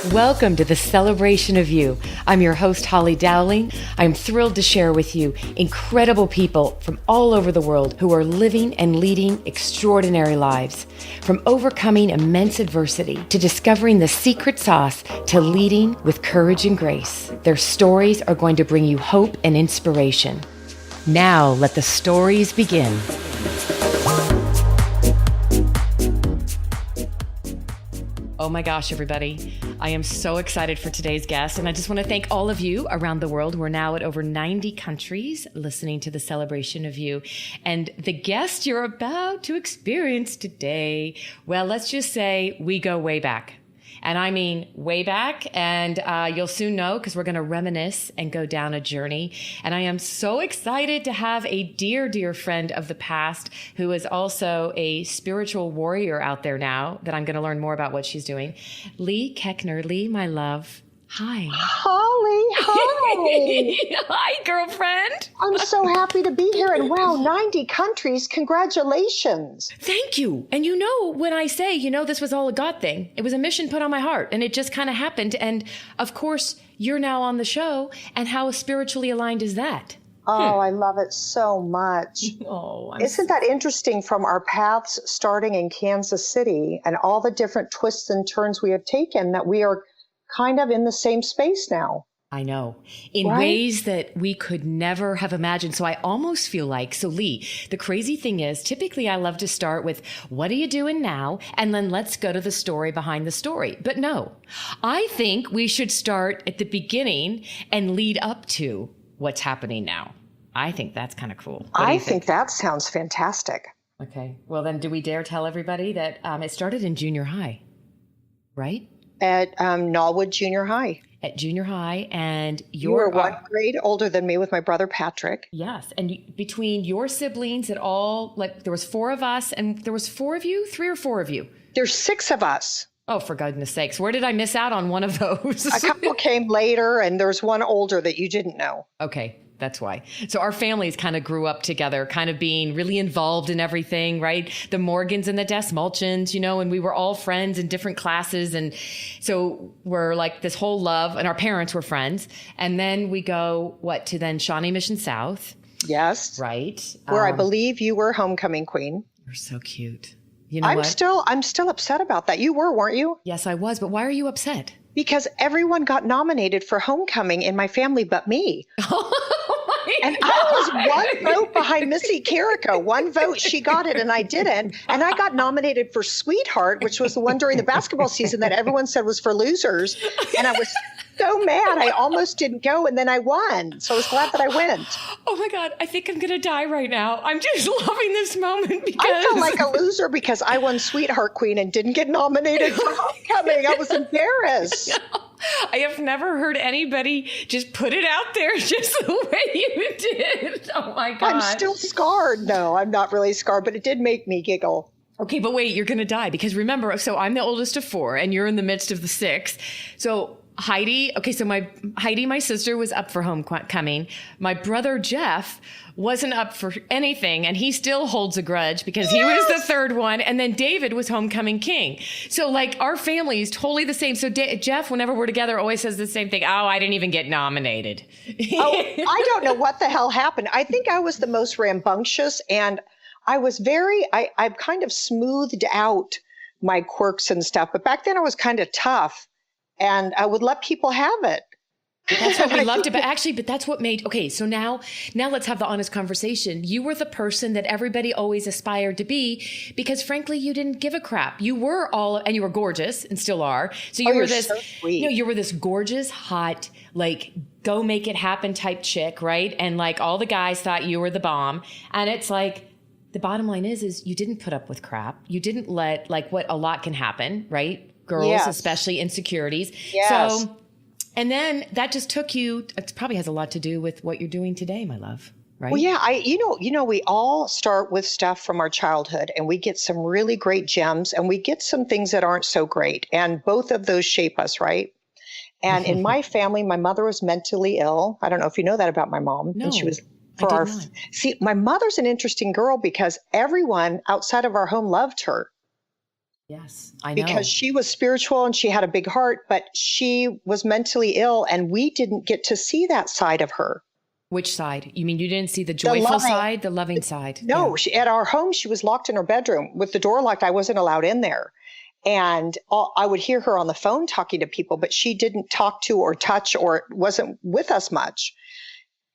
Welcome to the Celebration of You. I'm your host, Holly Dowling. I'm thrilled to share with you incredible people from all over the world who are living and leading extraordinary lives. From overcoming immense adversity to discovering the secret sauce to leading with courage and grace. Their stories are going to bring you hope and inspiration. Now, let the stories begin. Oh my gosh, everybody. I am so excited for today's guest, and I just want to thank all of you around the world. We're now at over 90 countries listening to the Celebration of You. And the guest you're about to experience today, well, let's just say we go way back. And I mean way back, and you'll soon know because we're going to reminisce and go down a journey. And I am so excited to have a dear, dear friend of the past who is also a spiritual warrior out there now that I'm going to learn more about what she's doing. Leigh Koechner. Leigh, my love. Hi. Holly, hi. Hi, girlfriend. I'm so happy to be here. And wow, 90 countries. Congratulations. Thank you. And you know, when I say, this was all a God thing, it was a mission put on my heart and it just kind of happened. And of course, you're now on the show. And how spiritually aligned is that? Oh, I love it so much. Isn't that interesting from our paths starting in Kansas City and all the different twists and turns we have taken that we are kind of in the same space now. I know, in ways that we could never have imagined. So I almost feel like, so Leigh, the crazy thing is, typically I love to start with, what are you doing now? And then let's go to the story behind the story. But no, I think we should start at the beginning and lead up to what's happening now. I think that's kind of cool. I think that sounds fantastic. Okay. Well, then do we dare tell everybody that it started in junior high, right? At Norwood Junior High. At junior high, and you were one grade older than me with my brother Patrick. Yes, and between your siblings, there was 4 of us, and there was 4 of you, 3 or 4 of you. There's 6 of us. Oh, for goodness sakes! Where did I miss out on one of those? A couple came later, and there's one older that you didn't know. Okay. That's why. So our families kind of grew up together, kind of being really involved in everything, right? The Morgans and the Desmulchins, and we were all friends in different classes. And so we're like this whole love, and our parents were friends. And then we go, to then Shawnee Mission South. Yes. Right. Where I believe you were homecoming queen. You're so cute. You know I'm still upset about that. You were, weren't you? Yes, I was. But why are you upset? Because everyone got nominated for homecoming in my family but me. And I was 1 vote behind Missy Carrico. 1 vote, she got it and I didn't. And I got nominated for Sweetheart, which was the one during the basketball season that everyone said was for losers. And I was so mad. I almost didn't go, and then I won. So I was glad that I went. Oh my God, I think I'm going to die right now. I'm just loving this moment because I felt like a loser because I won Sweetheart Queen and didn't get nominated for homecoming. I was embarrassed. I have never heard anybody just put it out there just the way you did. Oh my God. I'm still scarred. No, I'm not really scarred, but it did make me giggle. Okay, but wait, you're going to die because remember, so I'm the oldest of 4 and you're in the midst of the 6. So Heidi, my sister was up for homecoming. My brother Jeff wasn't up for anything, and he still holds a grudge because he was the 3rd one, and then David was homecoming king. So our family is totally the same. So Jeff, whenever we're together, always says the same thing. Oh, I didn't even get nominated. I don't know what the hell happened. I think I was the most rambunctious, and I was I kind of smoothed out my quirks and stuff. But back then I was kind of tough. And I would let people have it. That's what we loved about but that's what made, okay, so now let's have the honest conversation. You were the person that everybody always aspired to be because frankly, you didn't give a crap. You were and you were gorgeous and still are. So you were this, so sweet. You were this gorgeous, hot, go make it happen type chick, right? And all the guys thought you were the bomb. And it's the bottom line is you didn't put up with crap. You didn't let what a lot can happen, right? Girls, yes. Especially insecurities. Yes. So, and then that just took you, it probably has a lot to do with what you're doing today, my love, right? Well, yeah, we all start with stuff from our childhood and we get some really great gems and we get some things that aren't so great. And both of those shape us, right? And in my family, my mother was mentally ill. I don't know if you know that about my mom. No, and she was See, my mother's an interesting girl because everyone outside of our home loved her. Yes, I know. Because she was spiritual and she had a big heart, but she was mentally ill and we didn't get to see that side of her. Which side? You mean you didn't see the joyful side, the loving side? No, at our home, she was locked in her bedroom with the door locked. I wasn't allowed in there. And I would hear her on the phone talking to people, but she didn't talk to or touch or wasn't with us much.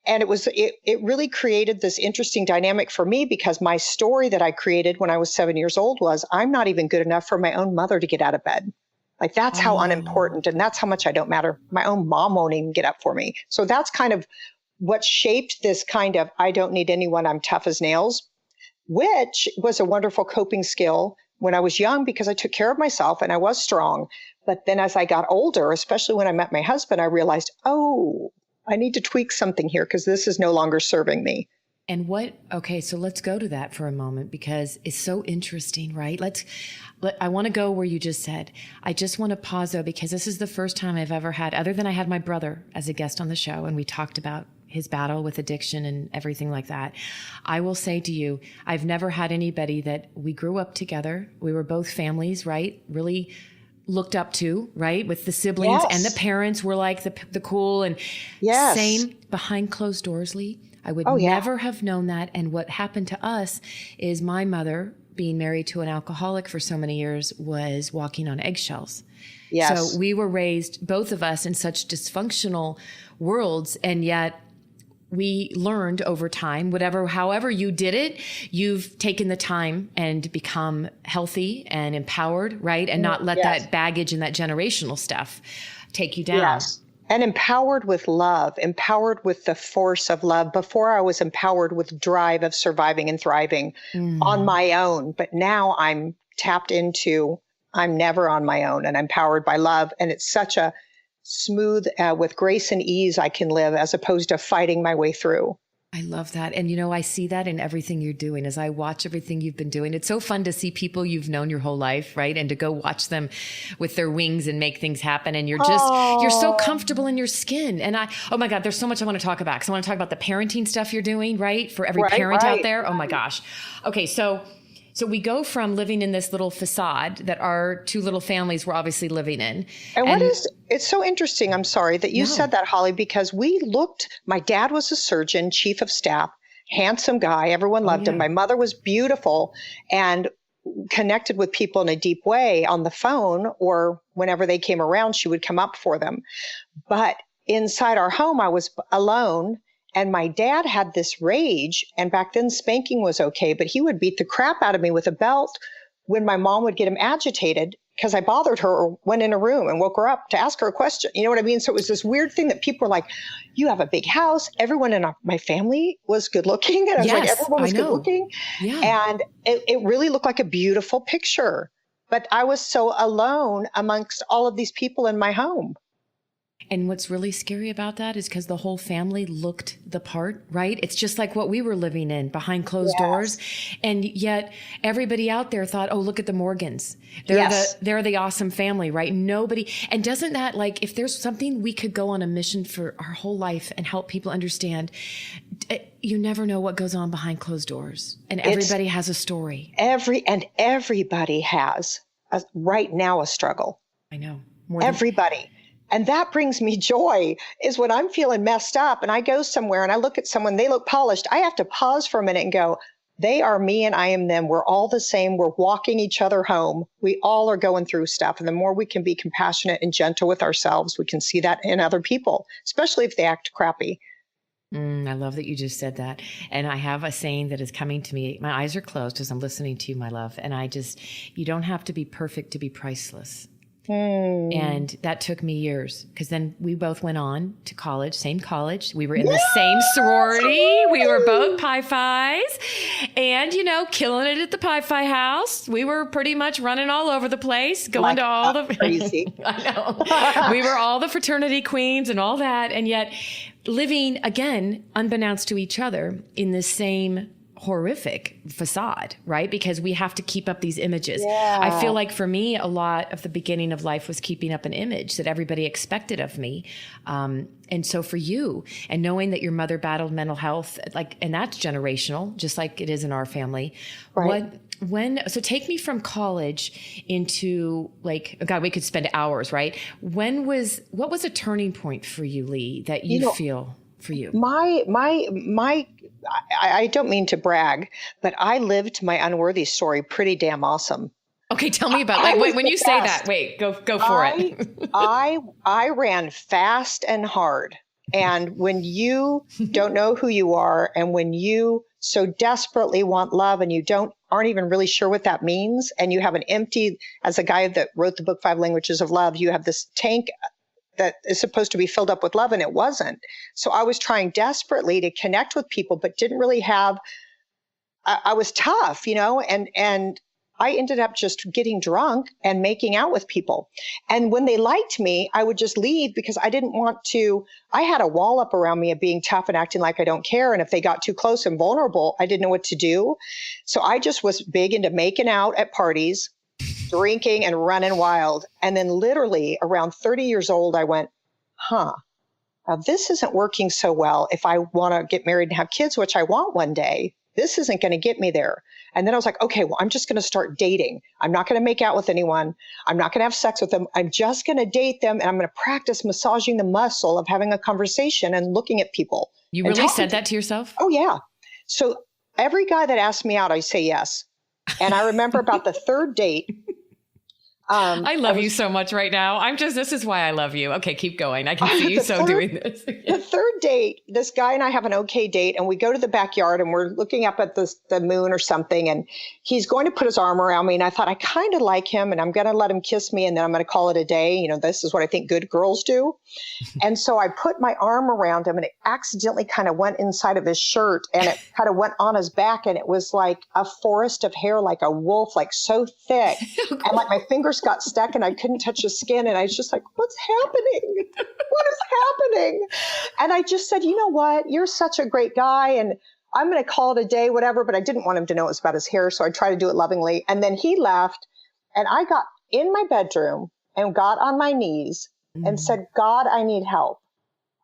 And it really created this interesting dynamic for me because my story that I created when I was 7 years old was I'm not even good enough for my own mother to get out of bed. Like that's how unimportant and that's how much I don't matter. My own mom won't even get up for me. So that's kind of what shaped this kind of, I don't need anyone, I'm tough as nails, which was a wonderful coping skill when I was young because I took care of myself and I was strong. But then as I got older, especially when I met my husband, I realized, oh, I need to tweak something here because this is no longer serving me. And okay, so let's go to that for a moment because it's so interesting, right? I want to go where you just said. I just want to pause though, because this is the first time I've ever had, other than I had my brother as a guest on the show and we talked about his battle with addiction and everything like that. I will say to you, I've never had anybody that we grew up together. We were both families, right? Really looked up to, right? With the siblings and the parents were like the cool and same behind closed doors, Leigh. I would never have known that. And what happened to us is my mother, being married to an alcoholic for so many years, was walking on eggshells. Yes. So we were raised, both of us, in such dysfunctional worlds, and yet we learned over time, however you did it, you've taken the time and become healthy and empowered, right? And not let that baggage and that generational stuff take you down. Yes. And empowered with love, empowered with the force of love. Before I was empowered with drive of surviving and thriving on my own. But now I'm tapped into, I'm never on my own and I'm powered by love. And it's such a smooth, with grace and ease I can live as opposed to fighting my way through. I love that. And, I see that in everything you're doing as I watch everything you've been doing. It's so fun to see people you've known your whole life, right? And to go watch them with their wings and make things happen. And you're so comfortable in your skin. And oh my God, there's so much I want to talk about. Because I want to talk about the parenting stuff you're doing, right? For every parent out there. Oh my gosh. Okay. So we go from living in this little facade that our two little families were obviously living in. And it's so interesting, I'm sorry, that you said that, Holly, because my dad was a surgeon, chief of staff, handsome guy. Everyone loved him. My mother was beautiful and connected with people in a deep way on the phone, or whenever they came around, she would come up for them. But inside our home, I was alone. And my dad had this rage, and back then spanking was okay, but he would beat the crap out of me with a belt when my mom would get him agitated because I bothered her or went in a room and woke her up to ask her a question. You know what I mean? So it was this weird thing that people were like, you have a big house. Everyone in my family was good looking. And I was like, everyone was good looking. Yeah. And it really looked like a beautiful picture. But I was so alone amongst all of these people in my home. And what's really scary about that is because the whole family looked the part, right? It's just like what we were living in behind closed doors. And yet everybody out there thought, oh, look at the Morgans. They're the awesome family, right? Nobody. And doesn't that, like, if there's something we could go on a mission for our whole life and help people understand, you never know what goes on behind closed doors. And everybody has a story. Everybody has right now a struggle. I know. Everybody. And that brings me joy is when I'm feeling messed up and I go somewhere and I look at someone, they look polished. I have to pause for a minute and go, they are me and I am them. We're all the same. We're walking each other home. We all are going through stuff. And the more we can be compassionate and gentle with ourselves, we can see that in other people, especially if they act crappy. I love that you just said that. And I have a saying that is coming to me. My eyes are closed as I'm listening to you, my love. And you don't have to be perfect to be priceless. And that took me years because then we both went on to college, same college. We were in the same sorority. We were both Pi Phis and, killing it at the Pi Phi house. We were pretty much running all over the place, going to all the crazy. I know. We were all the fraternity queens and all that. And yet living again, unbeknownst to each other in the same horrific facade, right? Because we have to keep up these images. Yeah. I feel like for me, a lot of the beginning of life was keeping up an image that everybody expected of me. And so for you, and knowing that your mother battled mental health, and that's generational, just like it is in our family. Right. So take me from college into like, God, we could spend hours, right? What was a turning point for you, Leigh, that you feel for you? I don't mean to brag, but I lived my unworthy story pretty damn awesome. Okay, tell me about when you say that. Wait, go for it. I ran fast and hard. And when you don't know who you are, and when you so desperately want love and you aren't even really sure what that means, and you have an empty, as a guy that wrote the book 5 Languages of Love, you have this tank that is supposed to be filled up with love, and it wasn't. So I was trying desperately to connect with people, but didn't really have. I was tough, and I ended up just getting drunk and making out with people. And when they liked me, I would just leave because I didn't want to. I had a wall up around me of being tough and acting like I don't care. And if they got too close and vulnerable, I didn't know what to do. So I just was big into making out at parties, drinking and running wild. And then literally around 30 years old, I went, now this isn't working so well. If I want to get married and have kids, which I want one day, this isn't going to get me there. And then I was like, okay, well, I'm just going to start dating. I'm not going to make out with anyone. I'm not going to have sex with them. I'm just going to date them. And I'm going to practice massaging the muscle of having a conversation and looking at people. You really said that to yourself? Oh, yeah. So every guy that asked me out, I say yes. And I remember about the third date. I love you so much right now. This is why I love you. Okay, keep going. I can see you doing this. The third date, this guy and I have an okay date, and we go to the backyard and we're looking up at the moon or something, and he's going to put his arm around me. And I thought, I kind of like him, and I'm going to let him kiss me, and then I'm going to call it a day. This is what I think good girls do. And so I put my arm around him, and it accidentally kind of went inside of his shirt, and it kind of went on his back, and it was like a forest of hair, like a wolf, like so thick. And like my fingers got stuck and I couldn't touch his skin. And I was just like, what's happening? What is happening? And I just said, you know what? You're such a great guy. And I'm going to call it a day, whatever. But I didn't want him to know it was about his hair. So I tried to do it lovingly. And then he left. And I got in my bedroom and got on my knees and said, God, I need help.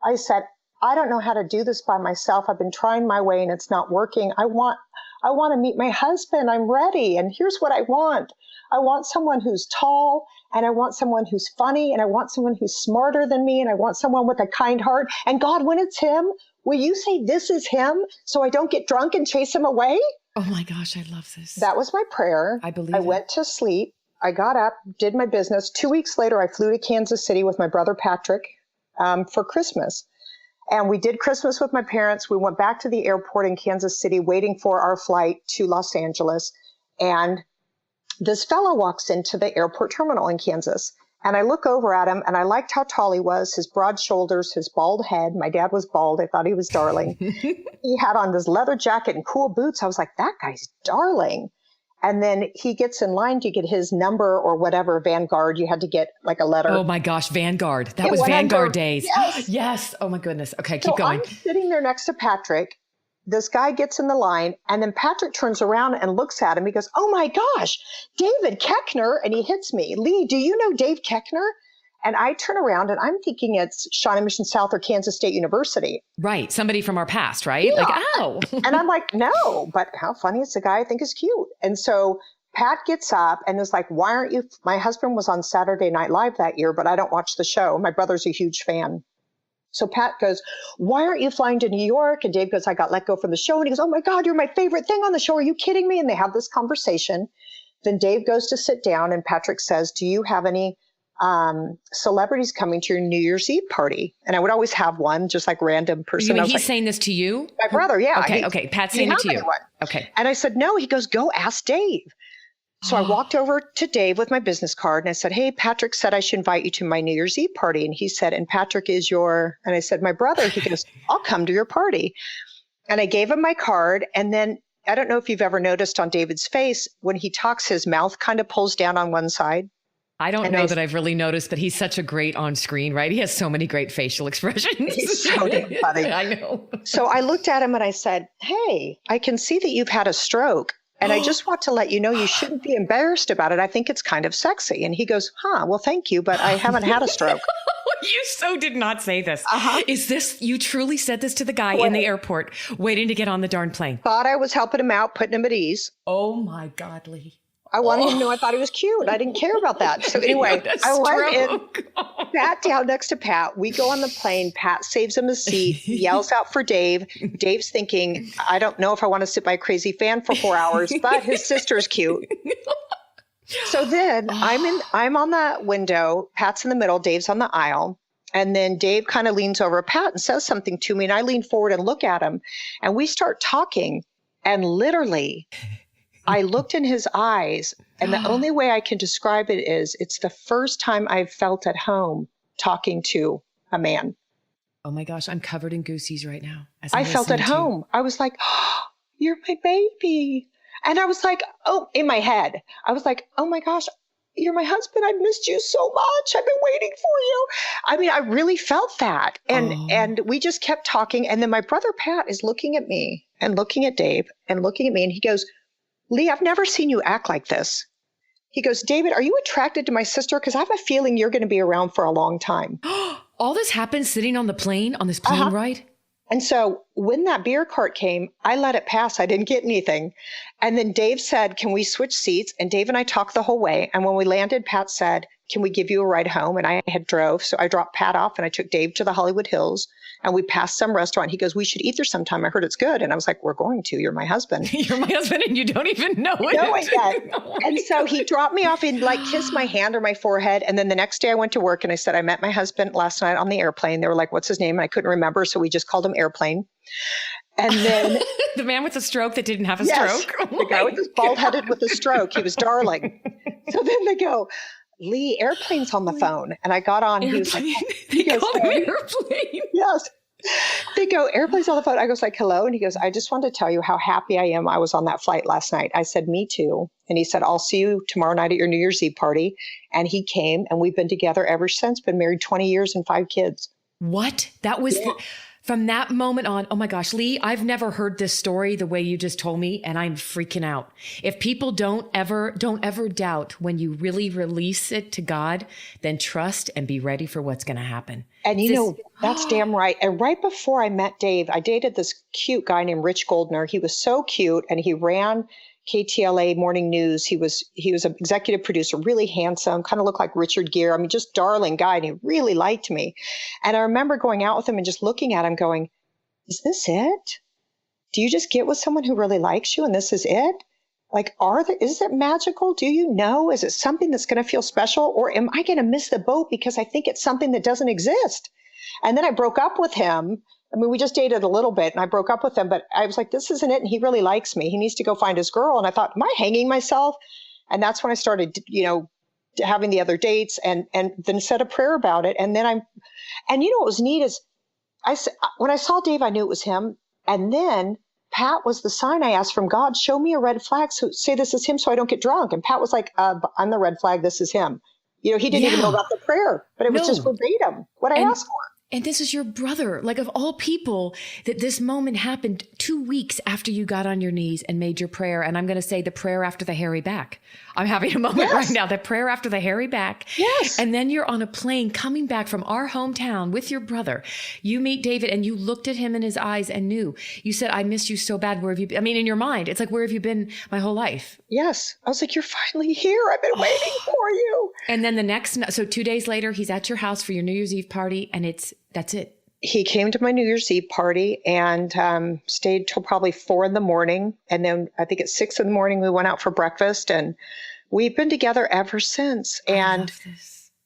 I said, I don't know how to do this by myself. I've been trying my way and it's not working. I want to meet my husband. I'm ready. And here's what I want. I want someone who's tall, and I want someone who's funny, and I want someone who's smarter than me, and I want someone with a kind heart. And God, when it's him, will you say this is him so I don't get drunk and chase him away? Oh my gosh, I love this. That was my prayer. I believe I went to sleep. I got up, did my business. 2 weeks later, I flew to Kansas City with my brother Patrick for Christmas. And we did Christmas with my parents. We went back to the airport in Kansas City, waiting for our flight to Los Angeles. And this fellow walks into the airport terminal in Kansas. And I look over at him, and I liked how tall he was, his broad shoulders, his bald head. My dad was bald. I thought he was darling. He had on this leather jacket and cool boots. I was like, that guy's darling. And then he gets in line to get his number or whatever, Vanguard. You had to get like a letter. Oh my gosh, Vanguard. That was Vanguard days. Yes. Yes. Oh my goodness. Okay, keep going. I'm sitting there next to Patrick. This guy gets in the line, and then Patrick turns around and looks at him. He goes, oh my gosh, David Koechner. And he hits me. Leigh, do you know Dave Koechner? And I turn around and I'm thinking it's Shawnee Mission South or Kansas State University. Right. Somebody from our past, right? Yeah. Like, ow. And I'm like, no, but how funny is the guy I think is cute. And so Pat gets up and is like, why aren't you? My husband was on Saturday Night Live that year, but I don't watch the show. My brother's a huge fan. So Pat goes, why aren't you flying to New York? And Dave goes, I got let go from the show. And he goes, oh my God, you're my favorite thing on the show. Are you kidding me? And they have this conversation. Then Dave goes to sit down and Patrick says, do you have any celebrities coming to your New Year's Eve party? And I would always have one, just like random person. You mean he's saying this to you? My brother, yeah. Okay. Pat's saying it to you. Anyone. Okay. And I said, no. He goes, go ask Dave. So I walked over to Dave with my business card and I said, hey, Patrick said I should invite you to my New Year's Eve party. And he said, and Patrick is and I said, my brother. He goes, I'll come to your party. And I gave him my card. And then I don't know if you've ever noticed on David's face, when he talks, his mouth kind of pulls down on one side. I don't know that I've really noticed, but he's such a great on screen, right? He has so many great facial expressions. He's so damn funny. I know. So I looked at him and I said, hey, I can see that you've had a stroke. And I just want to let you know you shouldn't be embarrassed about it. I think it's kind of sexy. And he goes, well, thank you, but I haven't had a stroke. You so did not say this. Is this, you truly said this to the guy What? in the airport waiting to get on the darn plane? Thought I was helping him out, putting him at ease. Oh my God, Leigh. I wanted him to know I thought he was cute. I didn't care about that. So anyway, I went in, sat down next to Pat. We go on the plane. Pat saves him a seat, yells out for Dave. Dave's thinking, I don't know if I want to sit by a crazy fan for 4 hours, but his sister's cute. So then I'm on the window. Pat's in the middle. Dave's on the aisle. And then Dave kind of leans over Pat and says something to me. And I lean forward and look at him. And we start talking. And literally, I looked in his eyes, and the only way I can describe it is it's the first time I've felt at home talking to a man. Oh my gosh, I'm covered in goosies right now. I felt at home. I was like, oh, you're my baby. And I was like, oh, in my head, I was like, oh my gosh, you're my husband. I missed you so much. I've been waiting for you. I mean, I really felt that. And we just kept talking. And then my brother Pat is looking at me and looking at Dave and looking at me. And he goes, Leigh, I've never seen you act like this. He goes, David, are you attracted to my sister? Because I have a feeling you're going to be around for a long time. All this happened sitting on the plane, on this plane ride? And so when that beer cart came, I let it pass. I didn't get anything. And then Dave said, can we switch seats? And Dave and I talked the whole way. And when we landed, Pat said, can we give you a ride home? And I had drove. So I dropped Pat off and I took Dave to the Hollywood Hills. And we passed some restaurant. He goes, we should eat there sometime. I heard it's good. And I was like, we're going to. You're my husband. You're my husband and you don't even know it. No, yet. And so he dropped me off and kissed my hand or my forehead. And then the next day I went to work and I said, I met my husband last night on the airplane. They were like, what's his name? And I couldn't remember. So we just called him Airplane. And then the man with the stroke that didn't have a stroke. Oh the guy with the bald headed with the stroke. He was darling. So then they go, Leigh, Airplane's on the phone. And I got on. Airplane. He goes, Airplane. Yes. They go, Airplane's on the phone. I was like, hello. And he goes, I just wanted to tell you how happy I am. I was on that flight last night. I said, me too. And he said, I'll see you tomorrow night at your New Year's Eve party. And he came and we've been together ever since, been married 20 years and 5 kids. What? That was from that moment on. Oh my gosh, Leigh, I've never heard this story the way you just told me. And I'm freaking out. If people don't ever doubt when you really release it to God, then trust and be ready for what's going to happen. And that's damn right. And right before I met Dave, I dated this cute guy named Rich Goldner. He was so cute and he ran KTLA Morning News. He was an executive producer, really handsome, kind of looked like Richard Gere. I mean, just darling guy. And he really liked me. And I remember going out with him and just looking at him going, is this it? Do you just get with someone who really likes you and this is it? Like, is it magical? Do you know? Is it something that's going to feel special? Or am I going to miss the boat because I think it's something that doesn't exist? And then I broke up with him. I mean, we just dated a little bit and I broke up with him, but I was like, this isn't it. And he really likes me. He needs to go find his girl. And I thought, am I hanging myself? And that's when I started, having the other dates and then said a prayer about it. And then what was neat is when I saw Dave, I knew it was him. And then Pat was the sign I asked from God, show me a red flag. So say this is him so I don't get drunk. And Pat was like, I'm the red flag. This is him. He didn't even know about the prayer, but it was just verbatim what I asked for. And this is your brother, like of all people, that this moment happened 2 weeks after you got on your knees and made your prayer. And I'm going to say the prayer after the hairy back. I'm having a moment right now, the prayer after the hairy back. Yes. And then you're on a plane coming back from our hometown with your brother. You meet David and you looked at him in his eyes and knew. You said, I miss you so bad. Where have you been? I mean, in your mind, it's like, where have you been my whole life? Yes. I was like, you're finally here. I've been waiting for you. And then so 2 days later, he's at your house for your New Year's Eve party and that's it. He came to my New Year's Eve party and stayed till probably 4 a.m. And then I think at 6 a.m. we went out for breakfast and we've been together ever since. And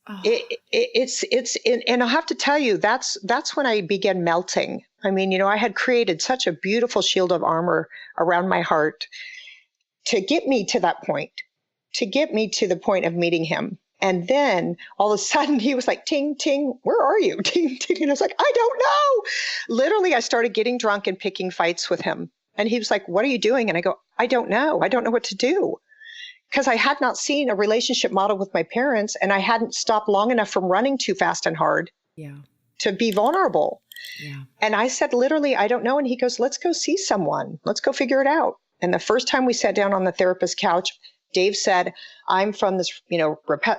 and I'll have to tell you, that's when I began melting. I mean, I had created such a beautiful shield of armor around my heart to get me to that point, to get me to the point of meeting him. And then all of a sudden he was like, ting, ting, where are you? Ting, ting. And I was like, I don't know. Literally, I started getting drunk and picking fights with him. And he was like, what are you doing? And I go, I don't know. I don't know what to do. Because I had not seen a relationship model with my parents and I hadn't stopped long enough from running too fast and hard to be vulnerable. Yeah. And I said, literally, I don't know. And he goes, let's go see someone. Let's go figure it out. And the first time we sat down on the therapist couch, Dave said, I'm from this,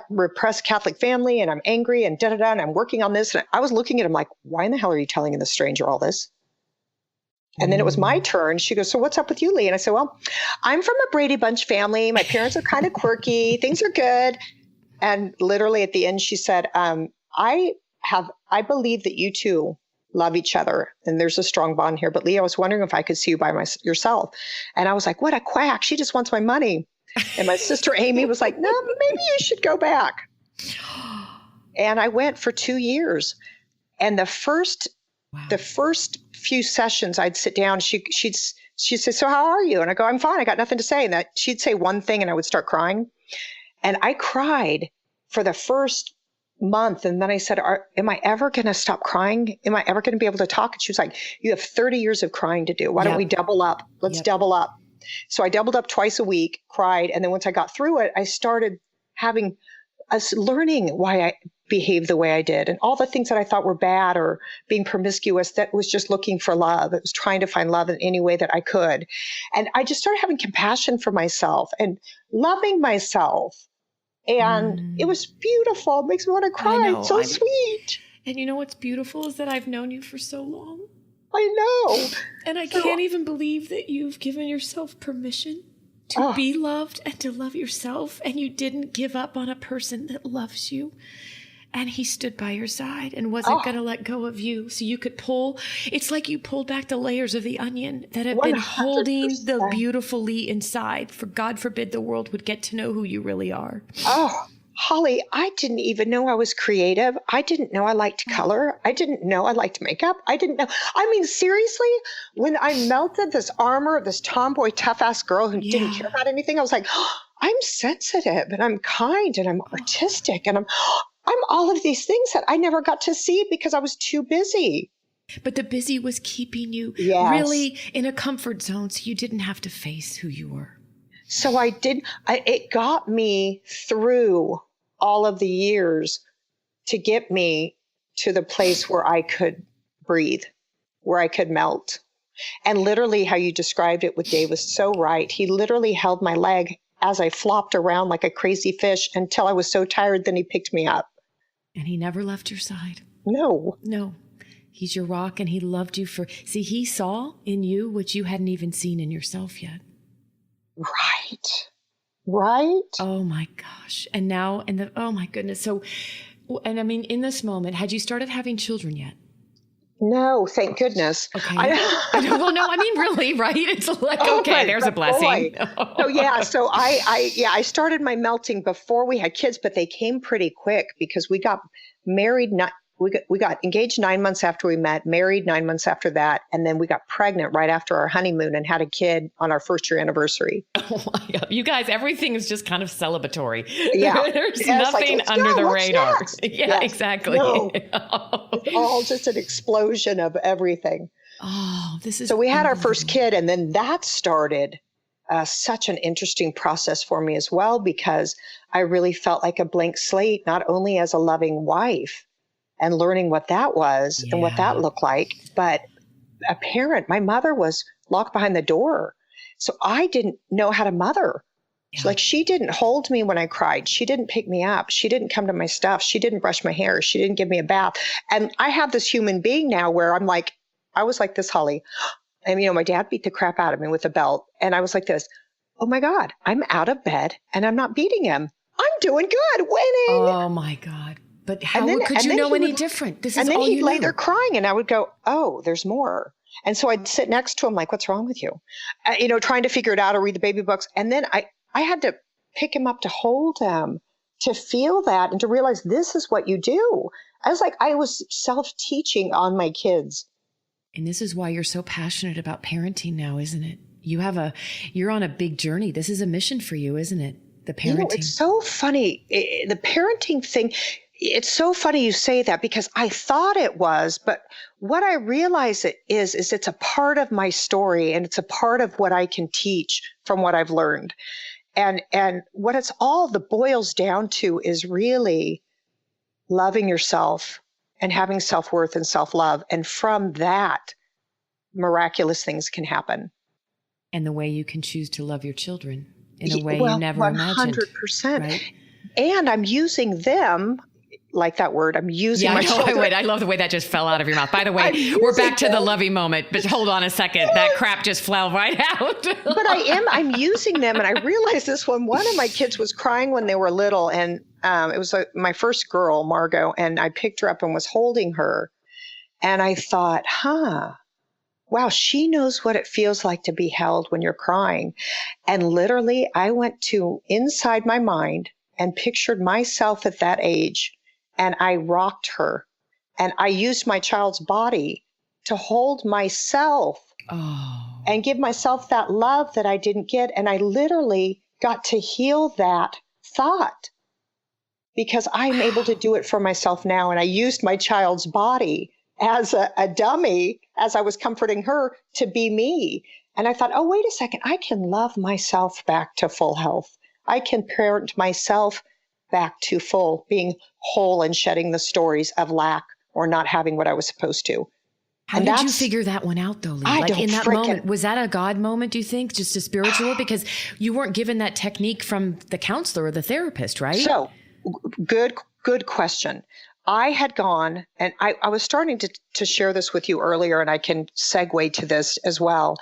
repressed Catholic family, and I'm angry and da-da-da, and I'm working on this. And I was looking at him like, why in the hell are you telling this stranger all this? And then it was my turn. She goes, so what's up with you, Leigh? And I said, well, I'm from a Brady Bunch family. My parents are kind of quirky. Things are good. And literally at the end, she said, I believe that you two love each other. And there's a strong bond here. But Leigh, I was wondering if I could see you by yourself. And I was like, what a quack. She just wants my money. And my sister Amy was like, no, maybe you should go back. And I went for 2 years. And the first few sessions, I'd sit down. She'd say, so how are you? And I go, I'm fine. I got nothing to say. And she'd say one thing and I would start crying. And I cried for the first month. And then I said, am I ever going to stop crying? Am I ever going to be able to talk? And she was like, you have 30 years of crying to do. Why don't we double up? Let's double up. So I doubled up twice a week, cried. And then once I got through it, I started having us learning why I behaved the way I did, and all the things that I thought were bad or being promiscuous, that was just looking for love. It was trying to find love in any way that I could. And I just started having compassion for myself and loving myself. And it was beautiful. It makes me want to cry. It's so sweet. And you know what's beautiful is that I've known you for so long. I know. And I can't even believe that you've given yourself permission to be loved and to love yourself. And you didn't give up on a person that loves you. And he stood by your side and wasn't going to let go of you. So you could it's like you pulled back the layers of the onion that have 100%. Been holding the beautiful Leigh inside. For God forbid the world would get to know who you really are. Oh, Holly, I didn't even know I was creative. I didn't know I liked color. I didn't know I liked makeup. I didn't know. I mean, seriously, when I melted this armor of this tomboy, tough-ass girl who didn't care about anything, I was like, I'm sensitive and I'm kind and I'm artistic and I'm all of these things that I never got to see because I was too busy. But the busy was keeping you really in a comfort zone so you didn't have to face who you were. So it got me through all of the years to get me to the place where I could breathe, where I could melt. And literally how you described it with Dave was so right. He literally held my leg as I flopped around like a crazy fish until I was so tired, then he picked me up. And he never left your side. No. He's your rock, and he loved you he saw in you what you hadn't even seen in yourself yet. Right. Oh my gosh. And now, oh my goodness. So, and I mean, in this moment, had you started having children yet? No, thank goodness. Okay. Well, no, I mean, really, right? It's like, okay, there's a blessing. So I started my melting before we had kids, but they came pretty quick because we got married. We got engaged 9 months after we met, married 9 months after that, and then we got pregnant right after our honeymoon and had a kid on our first year anniversary. Oh my God. You guys, everything is just kind of celebratory. Yeah. There's nothing under the radar. Next? Yeah, exactly. No. It's all just an explosion of everything. Oh, this is so we had our first kid, and then that started such an interesting process for me as well, because I really felt like a blank slate, not only as a loving wife, and learning what that was and what that looked like. But a parent, my mother was locked behind the door. So I didn't know how to mother. Yeah. So she didn't hold me when I cried. She didn't pick me up. She didn't come to my stuff. She didn't brush my hair. She didn't give me a bath. And I have this human being now where I was like this, Holly. And, my dad beat the crap out of me with a belt. And I was like this, oh my God, I'm out of bed and I'm not beating him. I'm doing good, winning. Oh my God. But how could you know any different? This is all you know. And then he'd lay there crying and I would go, oh, there's more. And so I'd sit next to him like, what's wrong with you? Trying to figure it out or read the baby books. And then I had to pick him up to hold him, to feel that and to realize this is what you do. I was self-teaching on my kids. And this is why you're so passionate about parenting now, isn't it? You're on a big journey. This is a mission for you, isn't it? The parenting. It's so funny. The parenting thing, it's so funny you say that because I thought it was, but what I realize it is it's a part of my story and it's a part of what I can teach from what I've learned. And what it's all boils down to is really loving yourself and having self-worth and self-love. And from that, miraculous things can happen. And the way you can choose to love your children in a way you Well, never imagined. 100%. Right? And I'm using them, like that word, I'm using my children. Wait, I love the way that just fell out of your mouth. By the way, I'm we're back to using the them. lovey moment, but hold on a second. That crap just fell right out. But I'm using them. And I realized this when one of my kids was crying when they were little. And it was my first girl, Margot, and I picked her up and was holding her. And I thought, wow, she knows what it feels like to be held when you're crying. And literally, I went to inside my mind and pictured myself at that age. And I rocked her. And I used my child's body to hold myself and give myself that love that I didn't get. And I literally got to heal that thought because I'm able to do it for myself now. And I used my child's body as a dummy as I was comforting her to be me. And I thought, oh, wait a second, I can love myself back to full health. I can parent myself back to full, being whole and shedding the stories of lack or not having what I was supposed to. How did you figure that one out, though, Leigh? Like in that moment, was that a God moment, do you think? Just a spiritual? Because you weren't given that technique from the counselor or the therapist, right? So, good question. I had gone, and I was starting to share this with you earlier, and I can segue to this as well,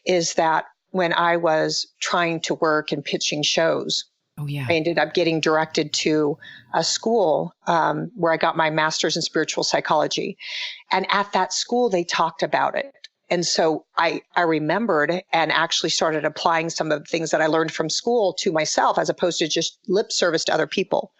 is that when I was trying to work and pitching shows, I ended up getting directed to a school where I got my master's in spiritual psychology. And at that school, they talked about it. And so I remembered and actually started applying some of the things that I learned from school to myself, as opposed to just lip service to other people,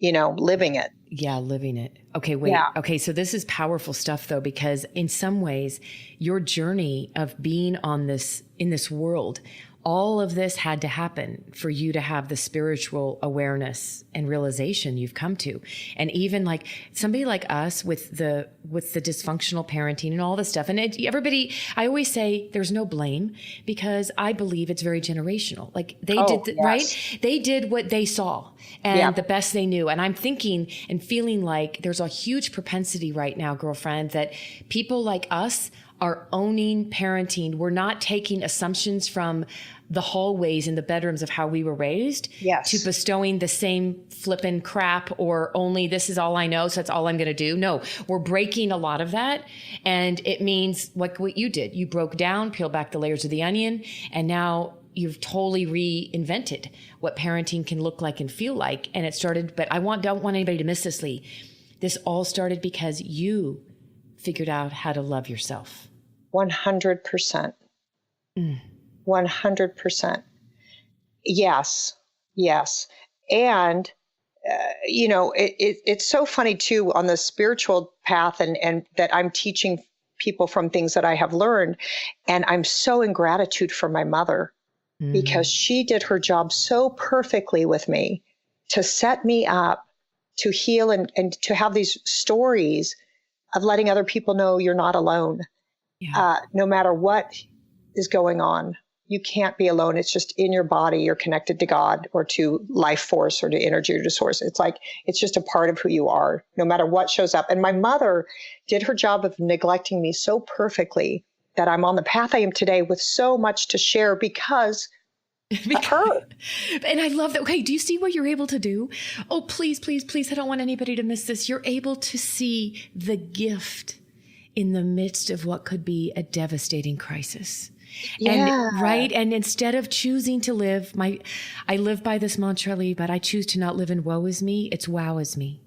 living it. Yeah, living it. Okay, wait. Yeah. Okay, so this is powerful stuff, though, because in some ways, your journey of being in this world, all of this had to happen for you to have the spiritual awareness and realization you've come to. And even like somebody like us with the dysfunctional parenting and all this stuff. And everybody, I always say there's no blame because I believe it's very generational. Like they right? They did what they saw and the best they knew. And I'm thinking and feeling like there's a huge propensity right now, girlfriend, that people like us are owning parenting. We're not taking assumptions from the hallways in the bedrooms of how we were raised to bestowing the same flippin' crap or only this is all I know, so that's all I'm going to do. No, we're breaking a lot of that. And it means like what you did. You broke down, peeled back the layers of the onion, and now you've totally reinvented what parenting can look like and feel like. And it started, but don't want anybody to miss this, Leigh. This all started because you figured out how to love yourself. 100%. 100%. Yes. And, it's so funny too on the spiritual path and that I'm teaching people from things that I have learned. And I'm so in gratitude for my mother because she did her job so perfectly with me to set me up to heal and to have these stories of letting other people know you're not alone. Yeah. No matter what is going on, you can't be alone. It's just in your body. You're connected to God or to life force or to energy or to source. It's like, it's just a part of who you are, no matter what shows up. And my mother did her job of neglecting me so perfectly that I'm on the path I am today with so much to share because of her. And I love that. Okay, do you see what you're able to do? Oh, please, please, please. I don't want anybody to miss this. You're able to see the gift in the midst of what could be a devastating crisis. Yeah. And right. And instead of choosing to live, I live by this mantra, Leigh, but I choose to not live in woe is me. It's wow is me.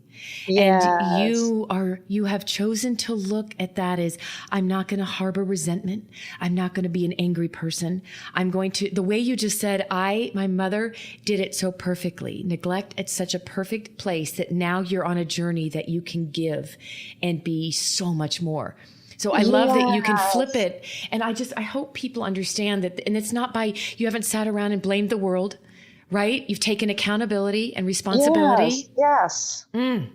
Yes. And you have chosen to look at that as I'm not going to harbor resentment. I'm not going to be an angry person. I'm going to, the way you just said, my mother did it so perfectly. Neglect at such a perfect place that now you're on a journey that you can give and be so much more. So I love that you can flip it. And I hope people understand that. And it's not by, you haven't sat around and blamed the world, right? You've taken accountability and responsibility. Yes. And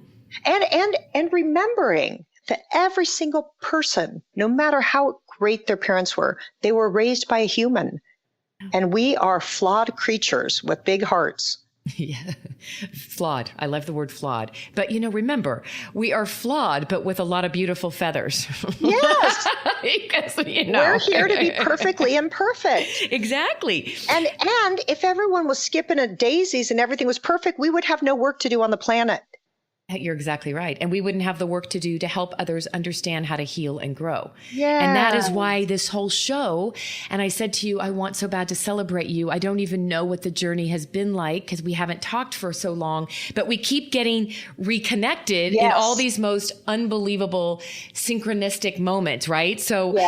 remembering that every single person, no matter how great their parents were, they were raised by a human. And we are flawed creatures with big hearts. Yeah. Flawed. I love the word flawed. But, remember, we are flawed, but with a lot of beautiful feathers. Yes. Because, We're here to be perfectly imperfect. Exactly. And if everyone was skipping at daisies and everything was perfect, we would have no work to do on the planet. You're exactly right. And we wouldn't have the work to do to help others understand how to heal and grow. Yeah. And that is why this whole show, and I said to you, I want so bad to celebrate you. I don't even know what the journey has been like because we haven't talked for so long, but we keep getting reconnected in all these most unbelievable synchronistic moments, right? So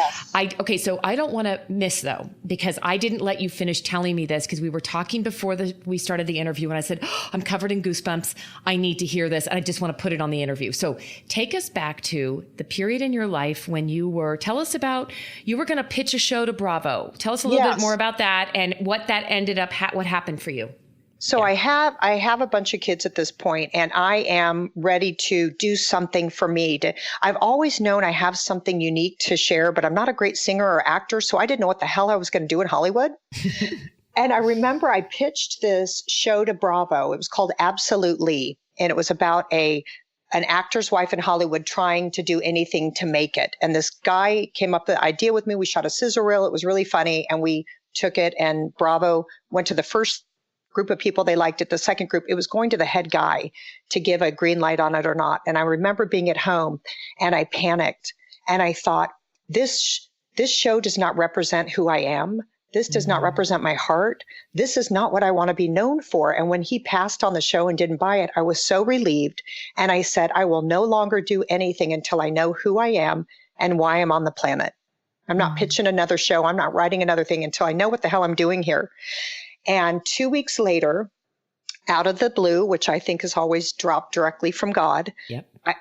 so I don't want to miss though, because I didn't let you finish telling me this because we were talking before we started the interview and I said, I'm covered in goosebumps. I need to hear this. And I just want to put it on the interview. So take us back to the period in your life when you were going to pitch a show to Bravo. Tell us a little bit more about that and what that ended up, what happened for you. So I have a bunch of kids at this point, and I am ready to do something for me. I've always known I have something unique to share, but I'm not a great singer or actor, so I didn't know what the hell I was going to do in Hollywood. And I remember I pitched this show to Bravo. It was called Absolute Leigh, and it was about an actor's wife in Hollywood trying to do anything to make it. And this guy came up with the idea with me. We shot a scissor reel. It was really funny, and we took it, and Bravo went to the first group of people. They liked it. The second group, it was going to the head guy to give a green light on it or not. And I remember being at home and I panicked and I thought, this show does not represent who I am. This does not represent my heart. This is not what I want to be known for. And when he passed on the show and didn't buy it, I was so relieved. And I said, I will no longer do anything until I know who I am and why I'm on the planet. I'm not pitching another show. I'm not writing another thing until I know what the hell I'm doing here. And 2 weeks later, out of the blue, which I think is always dropped directly from God,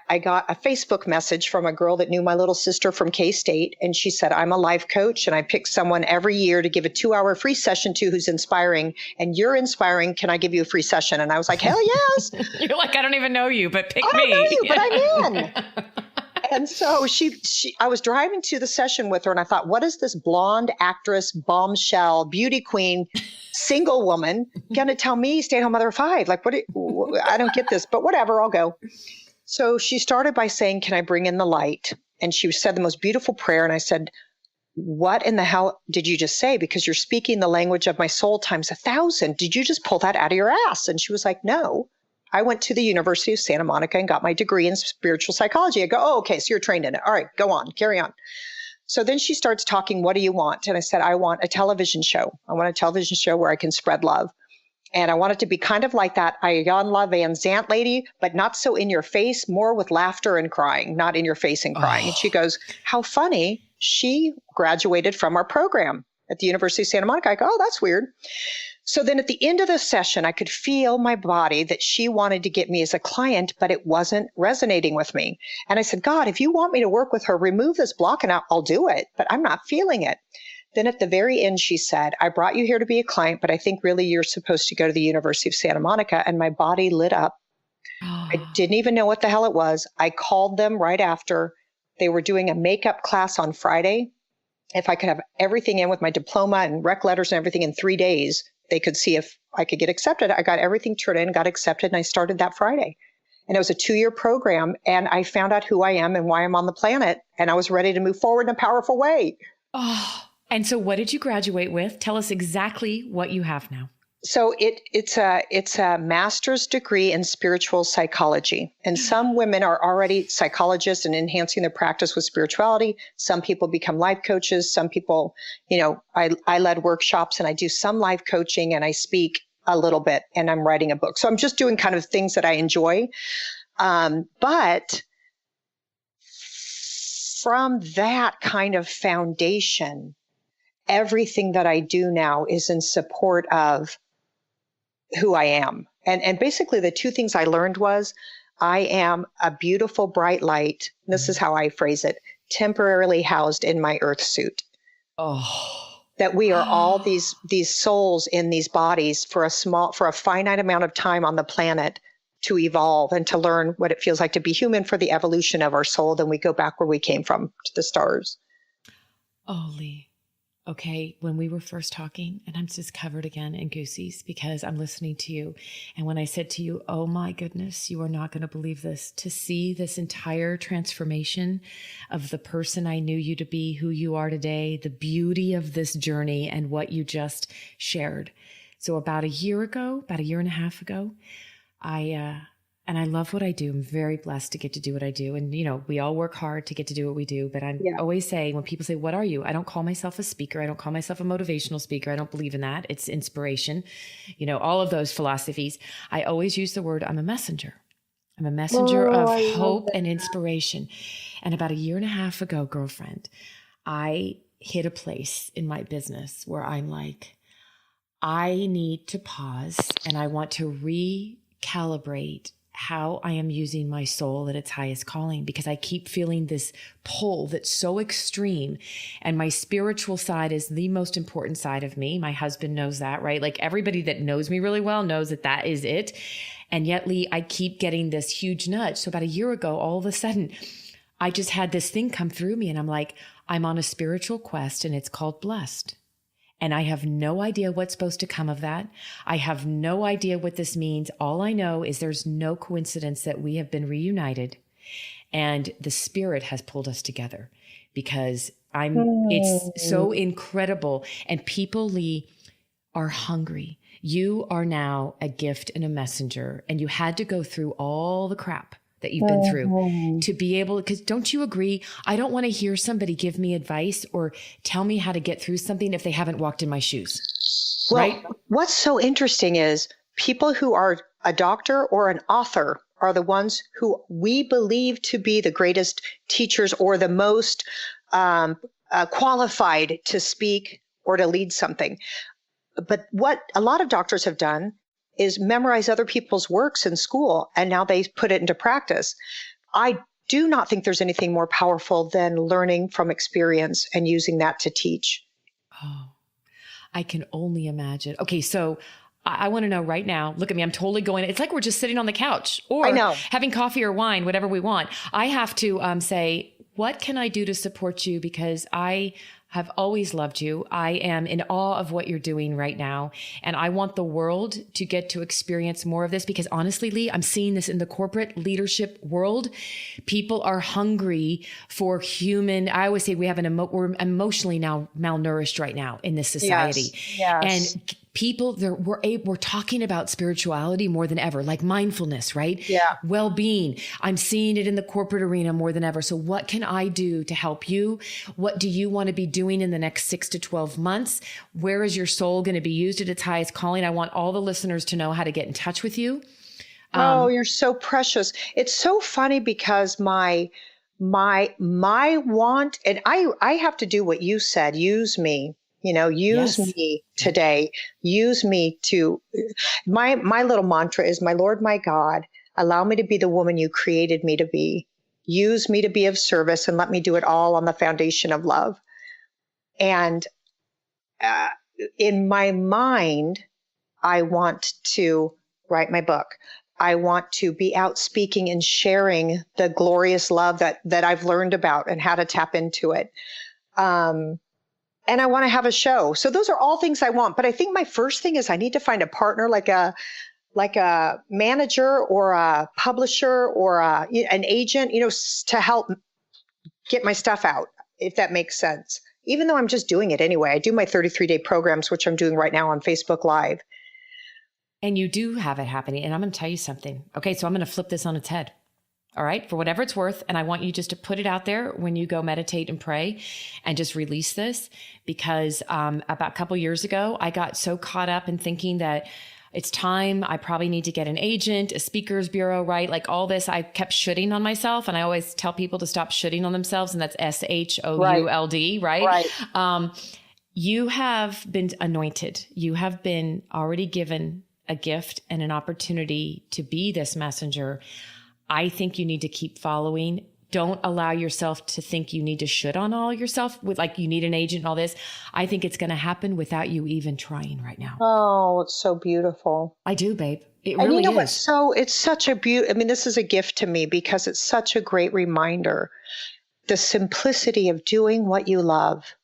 I got a Facebook message from a girl that knew my little sister from K-State. And she said, I'm a life coach and I pick someone every year to give a 2-hour free session to who's inspiring. And you're inspiring. Can I give you a free session? And I was like, hell yes. You're like, I don't even know you, but pick me. I don't know you, but I'm in. And so I was driving to the session with her and I thought, what is this blonde actress, bombshell, beauty queen, single woman going to tell me, stay-at-home mother of 5? Like, I don't get this, but whatever, I'll go. So she started by saying, can I bring in the light? And she said the most beautiful prayer. And I said, what in the hell did you just say? Because you're speaking the language of my soul times 1,000. Did you just pull that out of your ass? And she was like, no. I went to the University of Santa Monica and got my degree in spiritual psychology. I go, oh, okay, so you're trained in it. All right, go on, carry on. So then she starts talking, what do you want? And I said, I want a television show. I want a television show where I can spread love. And I want it to be kind of like that Iyanla Van Zant lady, but not so in your face, more with laughter and crying, not in your face and crying. And she goes, how funny. She graduated from our program at the University of Santa Monica. I go, oh, that's weird. So then at the end of the session, I could feel my body that she wanted to get me as a client, but it wasn't resonating with me. And I said, God, if you want me to work with her, remove this block and I'll do it, but I'm not feeling it. Then at the very end, she said, I brought you here to be a client, but I think really you're supposed to go to the University of Santa Monica. And my body lit up. I didn't even know what the hell it was. I called them right after. They were doing a makeup class on Friday. If I could have everything in with my diploma and rec letters and everything in 3 days, they could see if I could get accepted. I got everything turned in, got accepted, and I started that Friday. And it was a 2-year program, and I found out who I am and why I'm on the planet, and I was ready to move forward in a powerful way. Oh, and so what did you graduate with? Tell us exactly what you have now. So it's a master's degree in spiritual psychology. And some women are already psychologists and enhancing their practice with spirituality. Some people become life coaches. Some people, I led workshops and I do some life coaching and I speak a little bit and I'm writing a book. So I'm just doing kind of things that I enjoy. But from that kind of foundation, everything that I do now is in support of who I am. And basically the two things I learned was I am a beautiful, bright light. This is how I phrase it, temporarily housed in my earth suit. Oh, that we are all these souls in these bodies for a finite amount of time on the planet to evolve and to learn what it feels like to be human for the evolution of our soul. Then we go back where we came from, to the stars. Oh, Leigh. Okay, when we were first talking, and I'm just covered again in goosies because I'm listening to you. And when I said to you, oh my goodness, you are not going to believe this, to see this entire transformation of the person I knew you to be, who you are today, the beauty of this journey and what you just shared. So about a year and a half ago, and I love what I do. I'm very blessed to get to do what I do. And, we all work hard to get to do what we do. But I'm always saying, when people say, what are you? I don't call myself a speaker. I don't call myself a motivational speaker. I don't believe in that. It's inspiration. All of those philosophies. I always use the word, I'm a messenger. I'm a messenger of hope and inspiration. And about a year and a half ago, girlfriend, I hit a place in my business where I'm like, I need to pause and I want to recalibrate how I am using my soul at its highest calling, because I keep feeling this pull that's so extreme. And my spiritual side is the most important side of me. My husband knows that, right? Like everybody that knows me really well knows that that is it. And yet, Leigh, I keep getting this huge nudge. So about a year ago, all of a sudden, I just had this thing come through me and I'm like, I'm on a spiritual quest and it's called Blessed. And I have no idea what's supposed to come of that. I have no idea what this means. All I know is there's no coincidence that we have been reunited and the spirit has pulled us together, because it's so incredible. And people, Leigh, are hungry. You are now a gift and a messenger, and you had to go through all the crap that you've been through to be able, because don't you agree? I don't want to hear somebody give me advice or tell me how to get through something if they haven't walked in my shoes. Well, right? What's so interesting is people who are a doctor or an author are the ones who we believe to be the greatest teachers or the most qualified to speak or to lead something. But what a lot of doctors have done is memorize other people's works in school, and now they put it into practice. I do not think there's anything more powerful than learning from experience and using that to teach. Oh, I can only imagine. Okay, so I want to know right now, look at me, I'm totally going, it's like we're just sitting on the couch or having coffee or wine, whatever we want. I have to say, what can I do to support you? Because I have always loved you. I am in awe of what you're doing right now. And I want the world to get to experience more of this, because honestly, Leigh, I'm seeing this in the corporate leadership world. People are hungry for human. I always say we're emotionally now malnourished right now in this society. Yes. And people, we're talking about spirituality more than ever, like mindfulness, right? Yeah. Well-being. I'm seeing it in the corporate arena more than ever. So what can I do to help you? What do you want to be doing in the next 6 to 12 months? Where is your soul going to be used at its highest calling? I want all the listeners to know how to get in touch with you. You're so precious. It's so funny because my want, and I have to do what you said, use me. Use me today. Use me to, my little mantra is, my Lord, my God, allow me to be the woman you created me to be. Use me to be of service and let me do it all on the foundation of love. And in my mind, I want to write my book. I want to be out speaking and sharing the glorious love that I've learned about and how to tap into it. And I want to have a show. So those are all things I want. But I think my first thing is I need to find a partner, like a manager or a publisher or an agent, to help get my stuff out, if that makes sense. Even though I'm just doing it anyway. I do my 33-day programs, which I'm doing right now on Facebook Live. And you do have it happening. And I'm going to tell you something. Okay, so I'm going to flip this on its head. All right, for whatever it's worth. And I want you just to put it out there when you go meditate and pray and just release this, because about a couple years ago, I got so caught up in thinking that it's time. I probably need to get an agent, a speakers bureau, right? Like all this, I kept shooting on myself. And I always tell people to stop shooting on themselves. And that's SHOULD, right? You have been anointed. You have been already given a gift and an opportunity to be this messenger. I think you need to keep following. Don't allow yourself to think you need to should on all yourself with like you need an agent and all this. I think it's going to happen without you even trying right now. Oh, it's so beautiful. I do, babe. It really is. What? So it's such a I mean, this is a gift to me because it's such a great reminder. The simplicity of doing what you love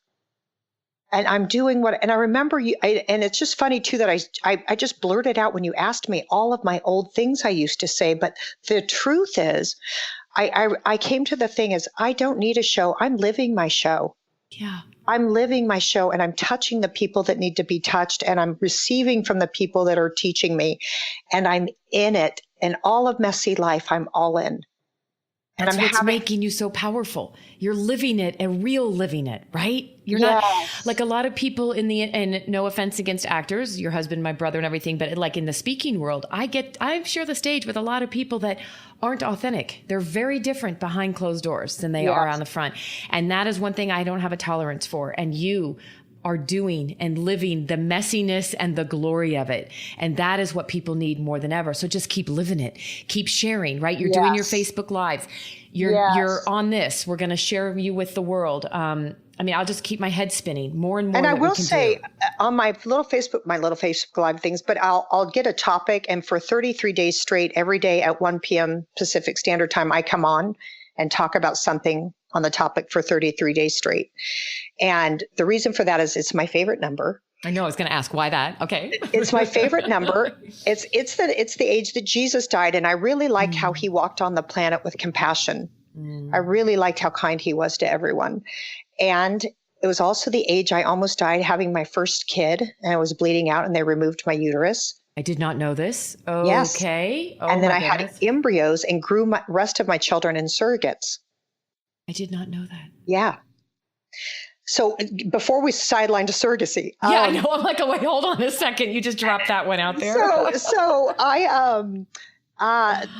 and I'm doing and I remember you, and it's just funny too that I just blurted out when you asked me all of my old things I used to say. But the truth is, I came to the thing is I don't need a show. I'm living my show. Yeah. I'm living my show, and I'm touching the people that need to be touched, and I'm receiving from the people that are teaching me, and I'm in it. And all of messy life, I'm all in. And That's what's making you so powerful. You're living it and real living it, right? You're not like a lot of people and no offense against actors, your husband, my brother and everything, but like in the speaking world, I share the stage with a lot of people that aren't authentic. They're very different behind closed doors than they are on the front. And that is one thing I don't have a tolerance for. And you are doing and living the messiness and the glory of it. And that is what people need more than ever. So just keep living it. Keep sharing, right? You're doing your Facebook Live. You're on this. We're going to share you with the world. I'll just keep my head spinning more and more. And I will say on my little Facebook Live things, but I'll get a topic, and for 33 days straight, every day at 1 p.m. Pacific Standard Time, I come on and talk about something on the topic for 33 days straight. And the reason for that is it's my favorite number. I know I was going to ask why that. Okay. It's my favorite number. It's the age that Jesus died. And I really liked how he walked on the planet with compassion. I really liked how kind he was to everyone. And it was also the age I almost died having my first kid, and I was bleeding out, and they removed my uterus. I did not know this. Yes. Okay. And then I had embryos and grew my rest of my children in surrogates. I did not know that. Yeah. So before we sideline to surrogacy. Yeah, I know. I'm like, oh, wait, hold on a second. You just dropped that one out there. So I,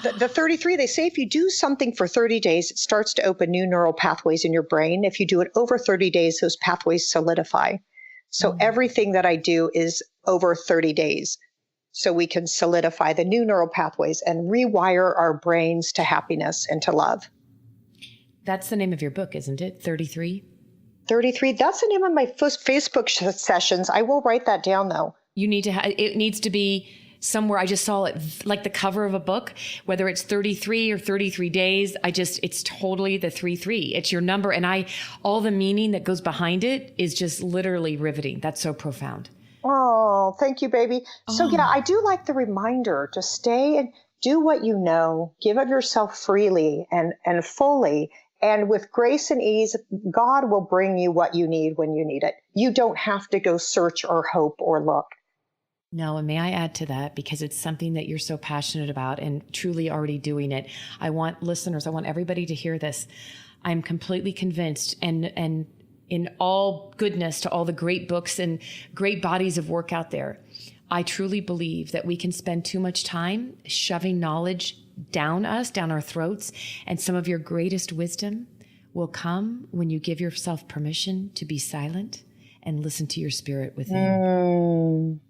the 33, they say if you do something for 30 days, it starts to open new neural pathways in your brain. If you do it over 30 days, those pathways solidify. So everything that I do is over 30 days. So we can solidify the new neural pathways and rewire our brains to happiness and to love. That's the name of your book, isn't it? 33? 33. That's the name of my Facebook sessions. I will write that down, though. You need to it needs to be somewhere. I just saw it like the cover of a book, whether it's 33 or 33 days. It's totally the 33. It's your number. And all the meaning that goes behind it is just literally riveting. That's so profound. Oh, thank you, baby. So yeah, I do like the reminder to stay and do what you know, give of yourself freely and fully. And with grace and ease, God will bring you what you need when you need it. You don't have to go search or hope or look. No, and may I add to that, because it's something that you're so passionate about and truly already doing it. I want everybody to hear this. I'm completely convinced, and in all goodness to all the great books and great bodies of work out there, I truly believe that we can spend too much time shoving knowledge down our throats, and some of your greatest wisdom will come when you give yourself permission to be silent and listen to your spirit within.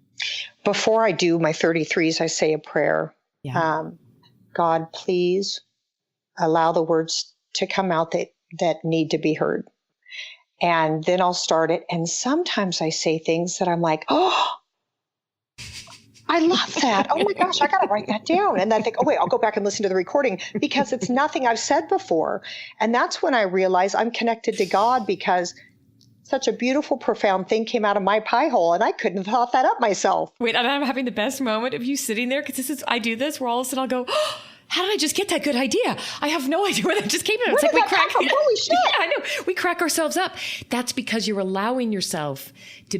Before I do my 33s, I say a prayer. Yeah. God, please allow the words to come out that need to be heard. And then I'll start it. And sometimes I say things that I'm like, oh, I love that. Oh my gosh, I got to write that down. And then I think, oh wait, I'll go back and listen to the recording because it's nothing I've said before. And that's when I realize I'm connected to God, because such a beautiful, profound thing came out of my pie hole, and I couldn't have thought that up myself. Wait, and I'm having the best moment of you sitting there, because I do this where all of a sudden I'll go, oh, how did I just get that good idea? I have no idea where that just came from. It's like we crack. Holy shit. Yeah, I know. We crack ourselves up. That's because you're allowing yourself to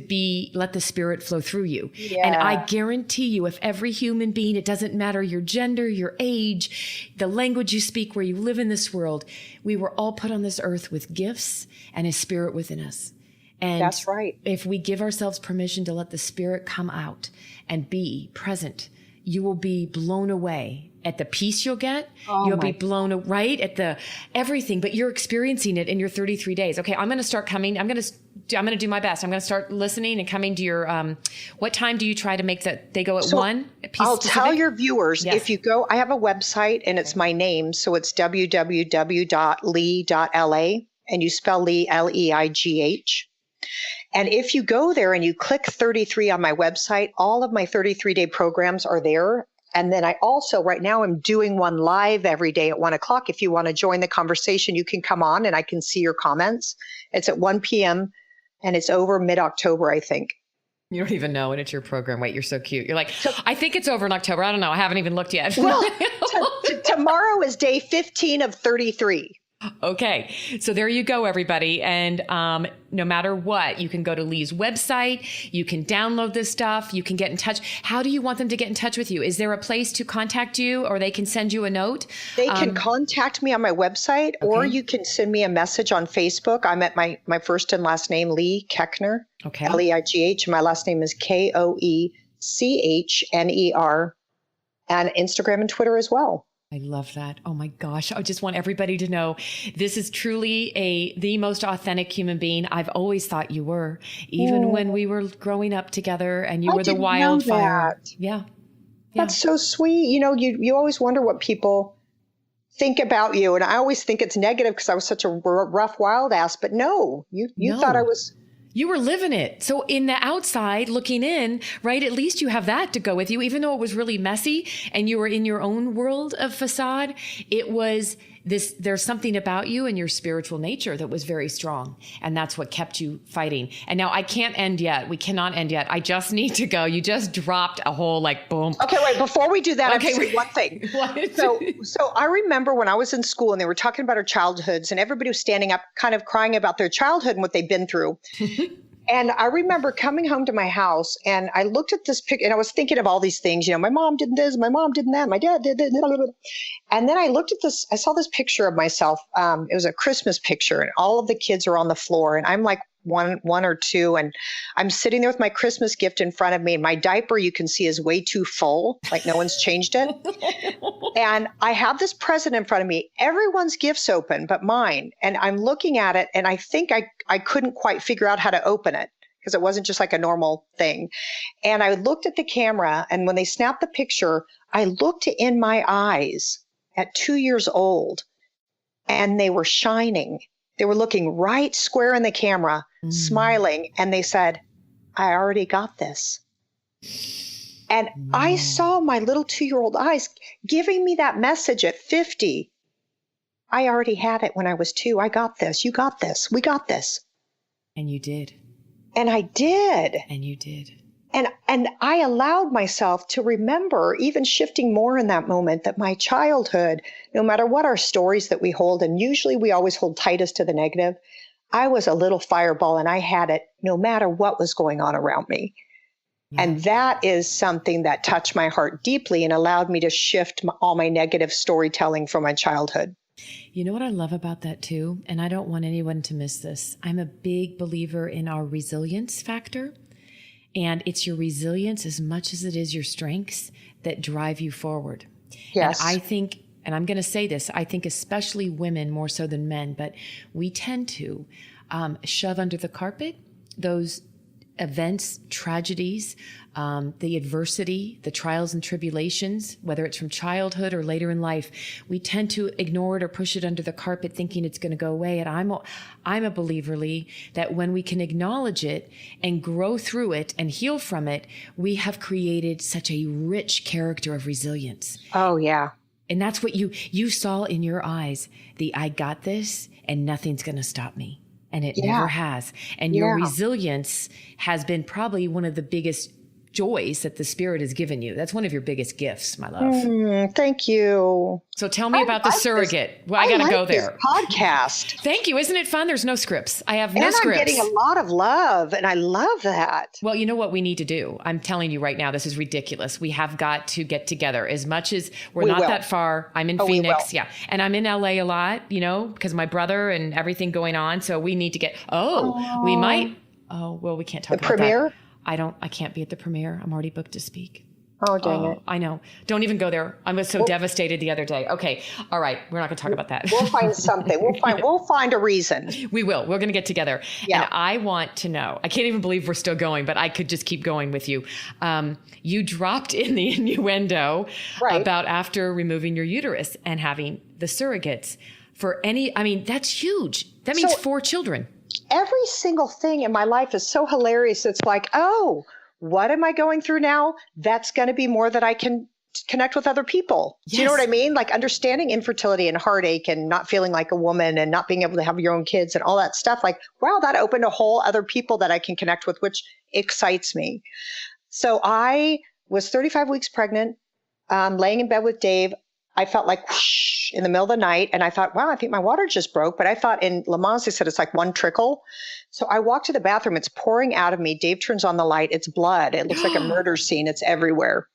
let the spirit flow through you. Yeah. And I guarantee you, if every human being, it doesn't matter your gender, your age, the language you speak, where you live in this world, we were all put on this earth with gifts and a spirit within us. And that's right. If we give ourselves permission to let the spirit come out and be present, you will be blown away at the peace you'll get. You'll be blown right at the everything, but you're experiencing it in your 33 days. Okay, I'm going to start coming. I'm going to do my best. I'm going to start listening and coming to your, what time do you try to make that they go at 1? I'll tell your viewers, if you go, I have a website and it's my name. So it's www.leigh.la, and you spell Leigh, Leigh. And if you go there and you click 33 on my website, all of my 33-day programs are there. And then I also, right now, I'm doing one live every day at 1 o'clock. If you want to join the conversation, you can come on and I can see your comments. It's at 1 p.m. and it's over mid-October, I think. You don't even know, and it's your program. Wait, you're so cute. You're like, I think it's over in October. I don't know. I haven't even looked yet. Well, tomorrow is day 15 of 33. Okay. So there you go, everybody. And no matter what, you can go to Leigh's website. You can download this stuff. You can get in touch. How do you want them to get in touch with you? Is there a place to contact you, or they can send you a note? They can contact me on my website, or you can send me a message on Facebook. I'm at my first and last name, Leigh Koechner, Leigh. My last name is Koechner, and Instagram and Twitter as well. I love that. Oh my gosh. I just want everybody to know this is truly the most authentic human being I've always thought you were, even when we were growing up together and you were the wildfire. Yeah. That's so sweet. You know, you always wonder what people think about you. And I always think it's negative because I was such a rough, wild ass. But no, you thought I was... You were living it. So in the outside looking in, right, at least you have that to go with you, even though it was really messy and you were in your own world of facade. It was there's something about you and your spiritual nature that was very strong. And that's what kept you fighting. And now I can't end yet. We cannot end yet. I just need to go. You just dropped a whole boom. Okay, wait, before we do that, I have to say one thing. So I remember when I was in school and they were talking about our childhoods and everybody was standing up kind of crying about their childhood and what they've been through. And I remember coming home to my house and I looked at this picture and I was thinking of all these things, my mom did this, my mom did that, my dad did this. And then I looked at this, I saw this picture of myself. It was a Christmas picture and all of the kids are on the floor and I'm like one or two. And I'm sitting there with my Christmas gift in front of me and my diaper you can see is way too full, like no one's changed it. And I have this present in front of me. Everyone's gifts open, but mine. And I'm looking at it and I think I couldn't quite figure out how to open it because it wasn't just like a normal thing. And I looked at the camera and when they snapped the picture, I looked in my eyes at 2 years old and they were shining. They were looking right square in the camera, smiling. And they said, I already got this. And I saw my little 2-year-old eyes giving me that message at 50. I already had it when I was 2. I got this. You got this. We got this. And you did. And I did. And you did. And I allowed myself to remember, even shifting more in that moment, that my childhood, no matter what our stories that we hold, and usually we always hold tightest to the negative, I was a little fireball and I had it no matter what was going on around me. Yeah. And that is something that touched my heart deeply and allowed me to shift all my negative storytelling from my childhood. You know what I love about that too? And I don't want anyone to miss this. I'm a big believer in our resilience factor. And it's your resilience as much as it is your strengths that drive you forward. Yes. And I think, and I'm going to say this, I think especially women more so than men, but we tend to shove under the carpet those events, tragedies, the adversity, the trials and tribulations, whether it's from childhood or later in life. We tend to ignore it or push it under the carpet thinking it's going to go away. And I'm a believer, Leigh, that when we can acknowledge it and grow through it and heal from it, we have created such a rich character of resilience. Oh, yeah. And that's what you saw in your eyes, I got this and nothing's going to stop me. And it never has. And your resilience has been probably one of the biggest joys that the Spirit has given you. That's one of your biggest gifts, my love. Thank you. So tell me about the surrogate. Well, I got to go there. Podcast. Thank you. Isn't it fun? There's no scripts. I have no scripts. I'm getting a lot of love, and I love that. Well, you know what we need to do? I'm telling you right now, this is ridiculous. We have got to get together. As much as we're not that far. I'm in Phoenix. Yeah. And I'm in LA a lot, because of my brother and everything going on. So we need to get, we might. Oh, well, we can't talk about premiere? that. I can't be at the premiere. I'm already booked to speak. Oh, dang it. I know. Don't even go there. I was so devastated the other day. Okay. All right. We're not going to talk about that. We'll find something. We'll find a reason. We will. We're going to get together. Yeah. And I want to know, I can't even believe we're still going, but I could just keep going with you. You dropped in the innuendo about after removing your uterus and having the surrogates that's huge. That means 4 children. Every single thing in my life is so hilarious. It's like, what am I going through now? That's going to be more that I can connect with other people. Yes. Do you know what I mean? Like understanding infertility and heartache and not feeling like a woman and not being able to have your own kids and all that stuff. Like, wow, that opened a whole other people that I can connect with, which excites me. So I was 35 weeks pregnant, laying in bed with Dave. I felt like whoosh in the middle of the night. And I thought, wow, I think my water just broke. But I thought in Lamaze, they said it's like one trickle. So I walked to the bathroom. It's pouring out of me. Dave turns on the light. It's blood. It looks like a murder scene. It's everywhere.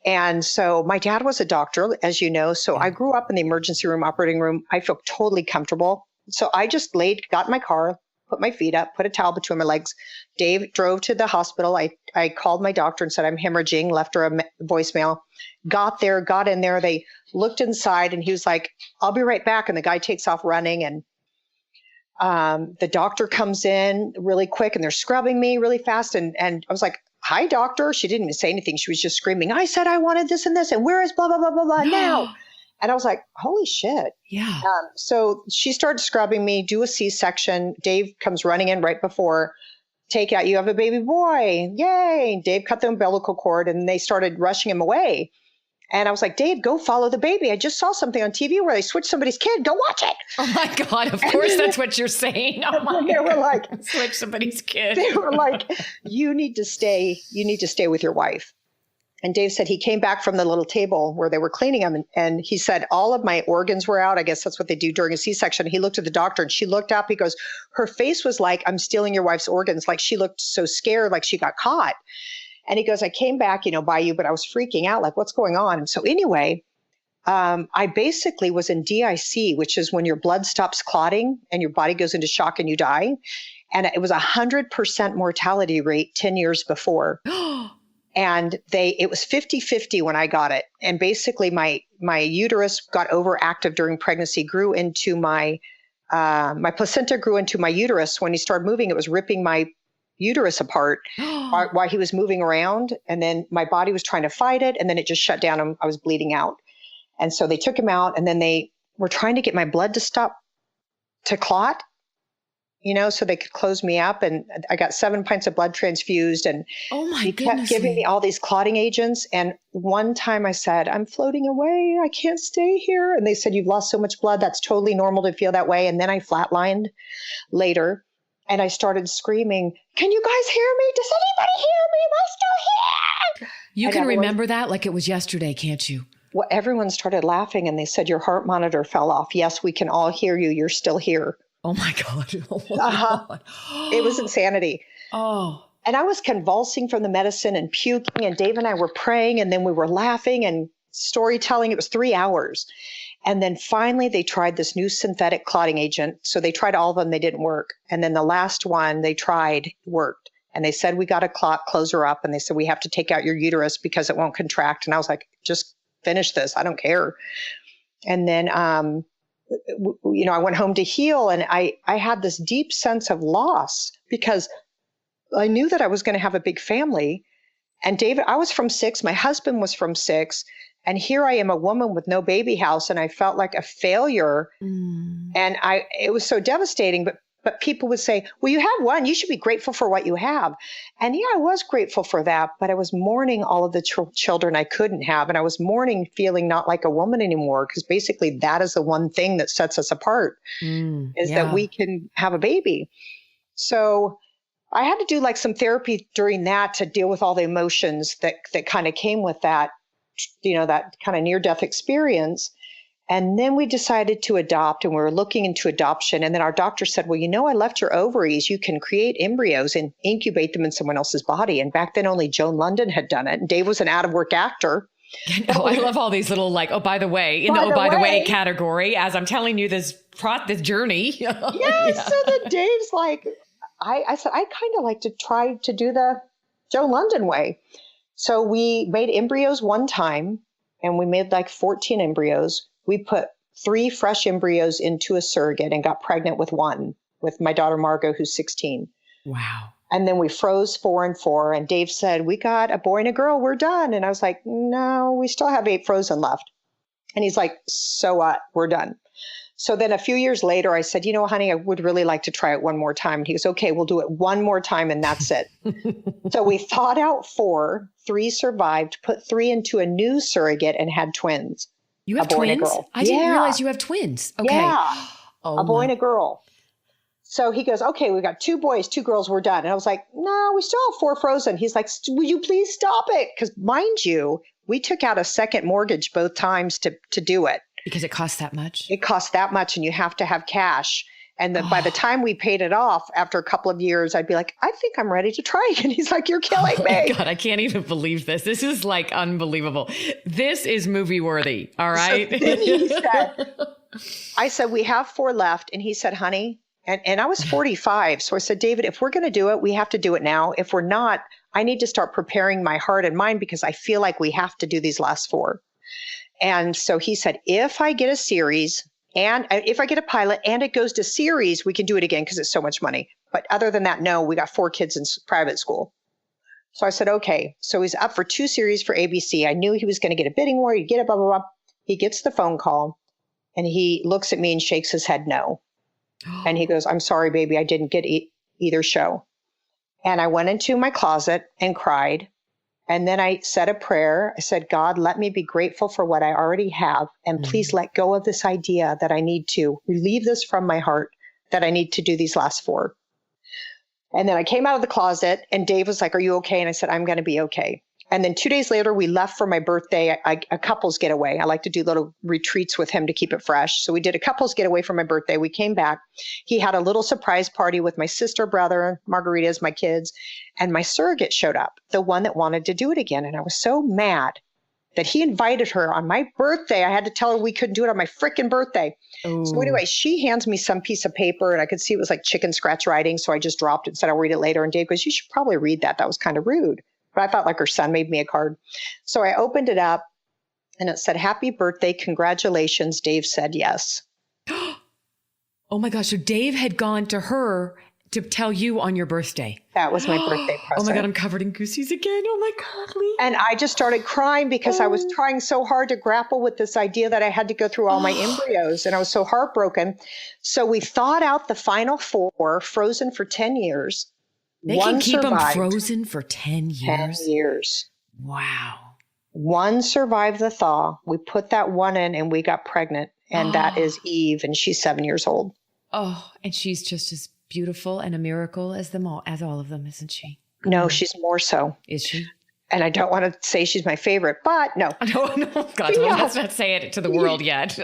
And so my dad was a doctor, as you know. So I grew up in the emergency room, operating room. I feel totally comfortable. So I just got in my car, put my feet up, put a towel between my legs. Dave drove to the hospital. I called my doctor and said, I'm hemorrhaging, left her a voicemail, got in there. They looked inside and he was like, I'll be right back. And the guy takes off running and the doctor comes in really quick and they're scrubbing me really fast. And I was like, hi, doctor. She didn't even say anything. She was just screaming, I said I wanted this and this. And where is blah, blah, blah, blah, blah now? And I was like, holy shit. Yeah. So she started scrubbing me, do a C-section. Dave comes running in right before, take out, you have a baby boy. Yay. Dave cut the umbilical cord and they started rushing him away. And I was like, Dave, go follow the baby. I just saw something on TV where they switched somebody's kid. Go watch it. Oh my God. Of course, that's what you're saying. Oh my they were like, switch somebody's kid. They were like, you need to stay with your wife. And Dave said he came back from the little table where they were cleaning him. And he said, all of my organs were out. I guess that's what they do during a C-section. He looked at the doctor and she looked up. He goes, her face was like, I'm stealing your wife's organs. Like she looked so scared, like she got caught. And he goes, I came back, by you, but I was freaking out. Like, what's going on? And so anyway, I basically was in DIC, which is when your blood stops clotting and your body goes into shock and you die. And it was 100% mortality rate 10 years before. And it was 50-50 when I got it. And basically my uterus got overactive during pregnancy, grew into my placenta grew into my uterus. When he started moving, it was ripping my uterus apart while he was moving around. And then my body was trying to fight it. And then it just shut down and I was bleeding out. And so they took him out and then they were trying to get my blood to stop to clot, so they could close me up. And I got 7 pints of blood transfused and he kept giving me all these clotting agents. And one time I said, I'm floating away. I can't stay here. And they said, you've lost so much blood. That's totally normal to feel that way. And then I flatlined later. And I started screaming, can you guys hear me? Does anybody hear me? Am I still here? You can remember that like it was yesterday, can't you? Well, everyone started laughing and they said, your heart monitor fell off. Yes, we can all hear you. You're still here. Oh my God. Oh my God. It was insanity. Oh. And I was convulsing from the medicine and puking and Dave and I were praying and then we were laughing and storytelling. It was 3 hours. And then finally they tried this new synthetic clotting agent. So they tried all of them. They didn't work. And then the last one they tried worked. And they said, we got a clot, close her up. And they said, we have to take out your uterus because it won't contract. And I was like, just finish this. I don't care. And then, I went home to heal and I had this deep sense of loss because I knew that I was going to have a big family. And David, I was from 6. My husband was from 6. And here I am, a woman with no baby house, and I felt like a failure. And it was so devastating. But people would say, well, you have one. You should be grateful for what you have. And yeah, I was grateful for that. But I was mourning all of the children I couldn't have. And I was mourning feeling not like a woman anymore, because basically that is the one thing that sets us apart, that we can have a baby. So I had to do like some therapy during that to deal with all the emotions that kind of came with that. That kind of near-death experience. And then we decided to adopt and we were looking into adoption. And then our doctor said, well, I left your ovaries. You can create embryos and incubate them in someone else's body. And back then only Joan London had done it. And Dave was an out-of-work actor. I love all these little by the way category as I'm telling you this journey. Yes. So then Dave's like, I said, I kind of like to try to do the Joan London way. So we made embryos one time and we made like 14 embryos. We put 3 fresh embryos into a surrogate and got pregnant with one, with my daughter, Margot, who's 16. Wow. And then we froze 4 and 4. And Dave said, we got a boy and a girl. We're done. And I was like, no, we still have 8 frozen left. And he's like, so what? We're done. So then a few years later, I said, honey, I would really like to try it one more time. And he goes, okay, we'll do it one more time and that's it. So we thought out 4, 3 survived, put 3 into a new surrogate and had twins. You have a boy twins? and a girl. I didn't realize you have twins. Okay. Yeah. A boy and a girl. So he goes, okay, we got 2 boys, 2 girls, we're done. And I was like, no, we still have 4 frozen. He's like, would you please stop it? Because mind you, we took out a second mortgage both times to do it. Because it costs that much? It costs that much and you have to have cash. And then by the time we paid it off, after a couple of years, I'd be like, I think I'm ready to try again. He's like, you're killing me. God, I can't even believe this. This is like unbelievable. This is movie worthy. All right. So then he said, I said, we have 4 left. And he said, honey, and I was 45. So I said, David, if we're going to do it, we have to do it now. If we're not, I need to start preparing my heart and mind because I feel like we have to do these last 4. And so he said, if I get a series and if I get a pilot and it goes to series, we can do it again because it's so much money. But other than that, no, we got 4 kids in private school. So I said, okay. So he's up for 2 series for ABC. I knew he was going to get a bidding war. He'd get it, blah, blah, blah. He gets the phone call and he looks at me and shakes his head no. And he goes, I'm sorry, baby, I didn't get either show. And I went into my closet and cried. And then I said a prayer. I said, God, let me be grateful for what I already have. And please let go of this idea that I need to relieve this from my heart, that I need to do these last 4. And then I came out of the closet and Dave was like, are you okay? And I said, I'm going to be okay. And then 2 days later, we left for my birthday, a couple's getaway. I like to do little retreats with him to keep it fresh. So we did a couple's getaway for my birthday. We came back. He had a little surprise party with my sister, brother, margaritas, my kids, and my surrogate showed up, the one that wanted to do it again. And I was so mad that he invited her on my birthday. I had to tell her we couldn't do it on my freaking birthday. Ooh. So anyway, she hands me some piece of paper and I could see it was like chicken scratch writing. So I just dropped it and said, I'll read it later. And Dave goes, you should probably read that. That was kind of rude. But I felt like her son made me a card. So I opened it up and it said, happy birthday. Congratulations. Dave said yes. Oh my gosh. So Dave had gone to her to tell you on your birthday. That was my birthday present. Oh my God. I'm covered in goosies again. Oh my God, Leigh. And I just started crying because I was trying so hard to grapple with this idea that I had to go through all my embryos and I was so heartbroken. So we thought out the final 4, frozen for 10 years. They can keep them frozen for 10 years? 10 years. Wow. 1 survived the thaw. We put that 1 in and we got pregnant. And that is Eve, and she's 7 years old. Oh, and she's just as beautiful and a miracle as them all, as all of them, isn't she? No, she's more so. Is she? And I don't want to say she's my favorite, but no. No, God, well, let's not say it to the world yet.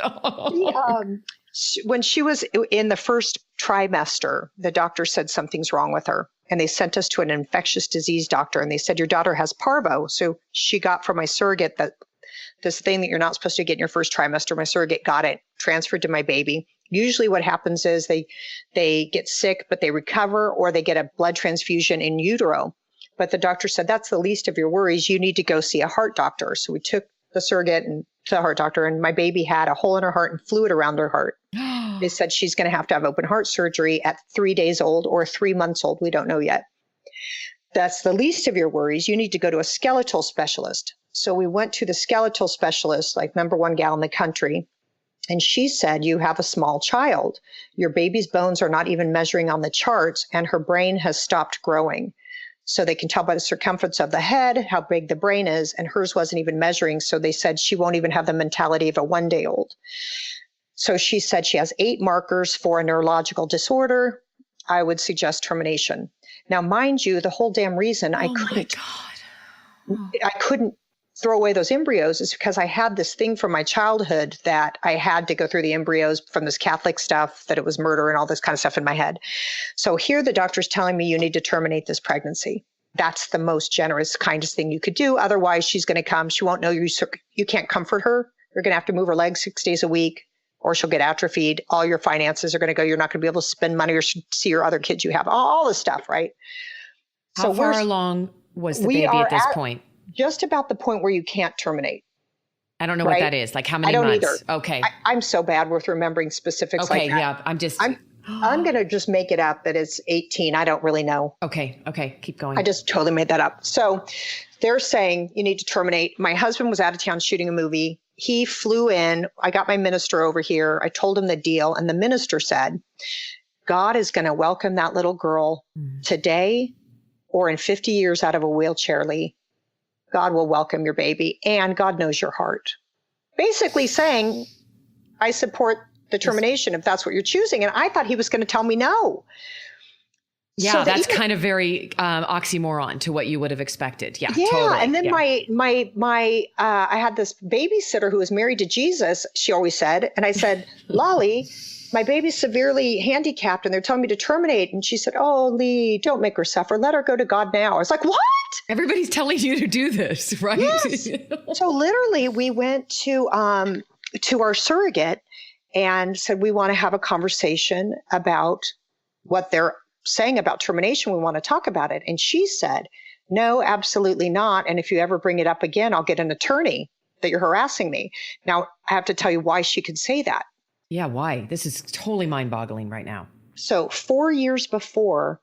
When she was in the first trimester, the doctor said something's wrong with her. And they sent us to an infectious disease doctor. And they said, your daughter has parvo. So she got from my surrogate this thing that you're not supposed to get in your first trimester. My surrogate got it, transferred to my baby. Usually what happens is they get sick, but they recover, or they get a blood transfusion in utero. But the doctor said, that's the least of your worries. You need to go see a heart doctor. So we took the surrogate and to the heart doctor, and my baby had a hole in her heart and fluid around her heart. They said she's going to have open heart surgery at 3 days old or 3 months old. We don't know yet. That's the least of your worries. You need to go to a skeletal specialist. So we went to the skeletal specialist, like #1 gal in the country. And she said, you have a small child. Your baby's bones are not even measuring on the charts, and her brain has stopped growing. So they can tell by the circumference of the head how big the brain is, and hers wasn't even measuring. So they said she won't even have the mentality of a 1-day-old. So she said she has 8 markers for a neurological disorder. I would suggest termination. Now, mind you, the whole damn reason I couldn't throw away those embryos is because I had this thing from my childhood that I had to go through the embryos from this Catholic stuff, that it was murder and all this kind of stuff in my head. So here the doctor's telling me you need to terminate this pregnancy. That's the most generous, kindest thing you could do. Otherwise, she's going to come. She won't know you can't comfort her. You're going to have to move her legs 6 days a week, or she'll get atrophied. All your finances are going to go. You're not going to be able to spend money or see your other kids you have, all this stuff, right? How far along was the baby at this point? Just about the point where you can't terminate. I don't know what that is. Like how many months? I don't either. Okay. I'm so bad with remembering specifics like that. Okay, yeah. I'm going to just make it up that it's 18. I don't really know. Okay. Keep going. I just totally made that up. So they're saying you need to terminate. My husband was out of town shooting a movie. he flew in. I got my minister over here. I told him the deal. And the minister said, God is going to welcome that little girl today or in 50 years out of a wheelchair, Leigh. God will welcome your baby, and God knows your heart. Basically saying, I support the termination if that's what you're choosing. And I thought he was going to tell me no. Yeah, So that's kind of very oxymoron to what you would have expected. Yeah, yeah. totally. And then I had this babysitter who was married to Jesus, she always said. And I said, Lolly, my baby's severely handicapped and they're telling me to terminate. And she said, oh, Leigh, don't make her suffer. Let her go to God now. I was like, what? Everybody's telling you to do this, right? Yes. So literally we went to our surrogate and said, we want to have a conversation about what they're saying about termination. We want to talk about it. And she said, no, absolutely not. And if you ever bring it up again, I'll get an attorney that you're harassing me. Now, I have to tell you why she could say that. Yeah, why? This is totally mind-boggling right now. So 4 years before,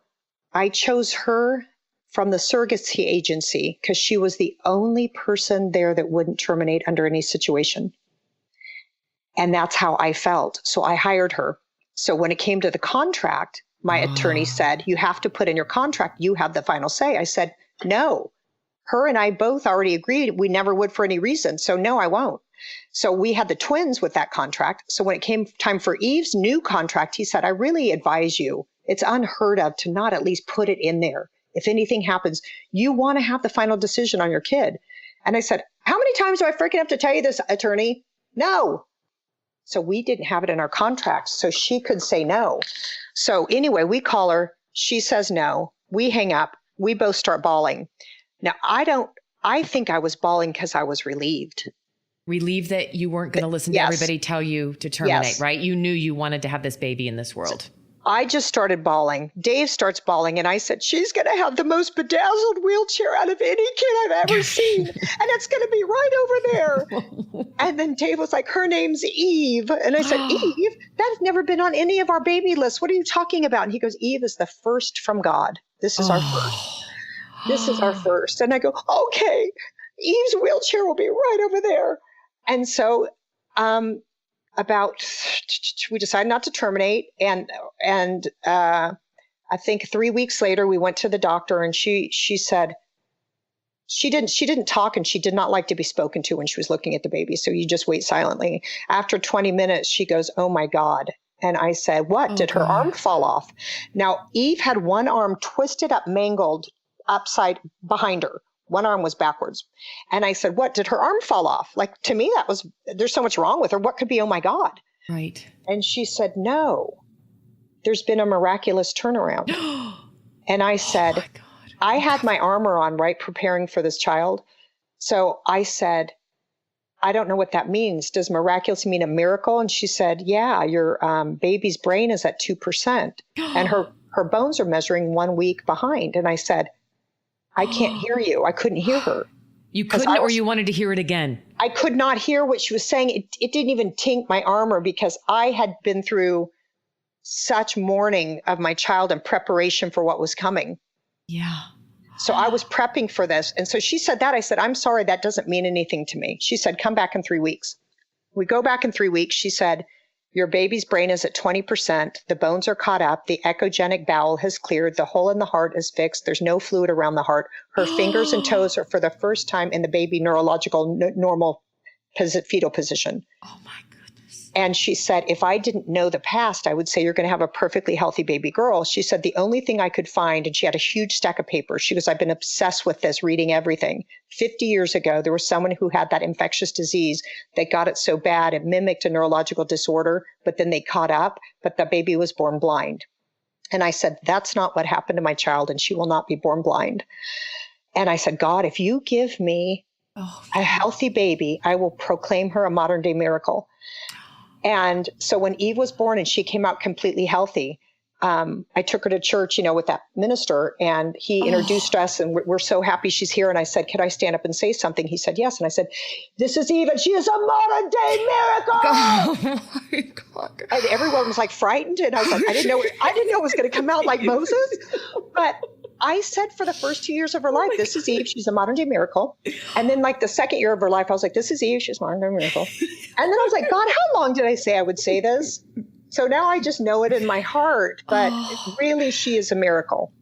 I chose her from the surrogacy agency because she was the only person there that wouldn't terminate under any situation. And that's how I felt. So I hired her. So when it came to the contract, my attorney said, you have to put in your contract, you have the final say. I said, no. Her and I both already agreed we never would for any reason. So no, I won't. So we had the twins with that contract. So when it came time for Eve's new contract, he said, I really advise you, it's unheard of to not at least put it in there. If anything happens, you want to have the final decision on your kid. And I said, how many times do I freaking have to tell you this, attorney? No. So we didn't have it in our contract, so she could say no. So anyway, we call her. She says no. We hang up. We both start bawling. Now, I think I was bawling because I was relieved. Relieved that you weren't going to listen to everybody tell you to terminate, right? You knew you wanted to have this baby in this world. I just started bawling. Dave starts bawling, and I said, she's going to have the most bedazzled wheelchair out of any kid I've ever seen, and it's going to be right over there. And then Dave was like, her name's Eve. And I said, Eve? That's never been on any of our baby lists. What are you talking about? And he goes, Eve is the first from God. This is our first. This is our first. And I go, okay, Eve's wheelchair will be right over there. And so we decided not to terminate. And I think 3 weeks later, we went to the doctor and she said, she didn't talk and she did not like to be spoken to when she was looking at the baby. So you just wait silently. After 20 minutes, she goes, oh my God. And I said, what? Did her arm fall off? Now, Eve had one arm twisted up, mangled upside behind her. One arm was backwards. And I said, what? Did her arm fall off? Like, to me, there's so much wrong with her. What could be, oh my God? Right. And she said, no, there's been a miraculous turnaround. And I said, oh I had my armor on, right, preparing for this child. So I said, I don't know what that means. Does miraculous mean a miracle? And she said, yeah, your baby's brain is at 2%. And her bones are measuring 1 week behind. And I said, I can't hear you. I couldn't hear her. You couldn't, or you wanted to hear it again? I could not hear what she was saying. It didn't even tink my armor because I had been through such mourning of my child in preparation for what was coming. Yeah. So I was prepping for this. And so she said that. I said, I'm sorry, that doesn't mean anything to me. She said, come back in 3 weeks. We go back in 3 weeks. She said, your baby's brain is at 20%. The bones are caught up. The echogenic bowel has cleared. The hole in the heart is fixed. There's no fluid around the heart. Her fingers and toes are for the first time in the baby neurological normal fetal position. Oh my goodness. And she said, if I didn't know the past, I would say you're going to have a perfectly healthy baby girl. She said, the only thing I could find, and she had a huge stack of papers. She goes, I've been obsessed with this, reading everything. 50 years ago, there was someone who had that infectious disease that got it so bad, it mimicked a neurological disorder, but then they caught up, but the baby was born blind. And I said, that's not what happened to my child, and she will not be born blind. And I said, God, if you give me a healthy baby, I will proclaim her a modern day miracle. And so when Eve was born and she came out completely healthy, I took her to church, with that minister, and he introduced us, and we're so happy she's here. And I said, could I stand up and say something? He said, yes. And I said, this is Eve, and she is a modern day miracle. Oh my God. And everyone was like frightened. And I was like, I didn't know it was going to come out like Moses. But I said for the first 2 years of her life, this is Eve. She's a modern day miracle. And then like the second year of her life, I was like, this is Eve. She's a modern day miracle. And then I was like, God, how long did I say I would say this? So now I just know it in my heart. But really, she is a miracle.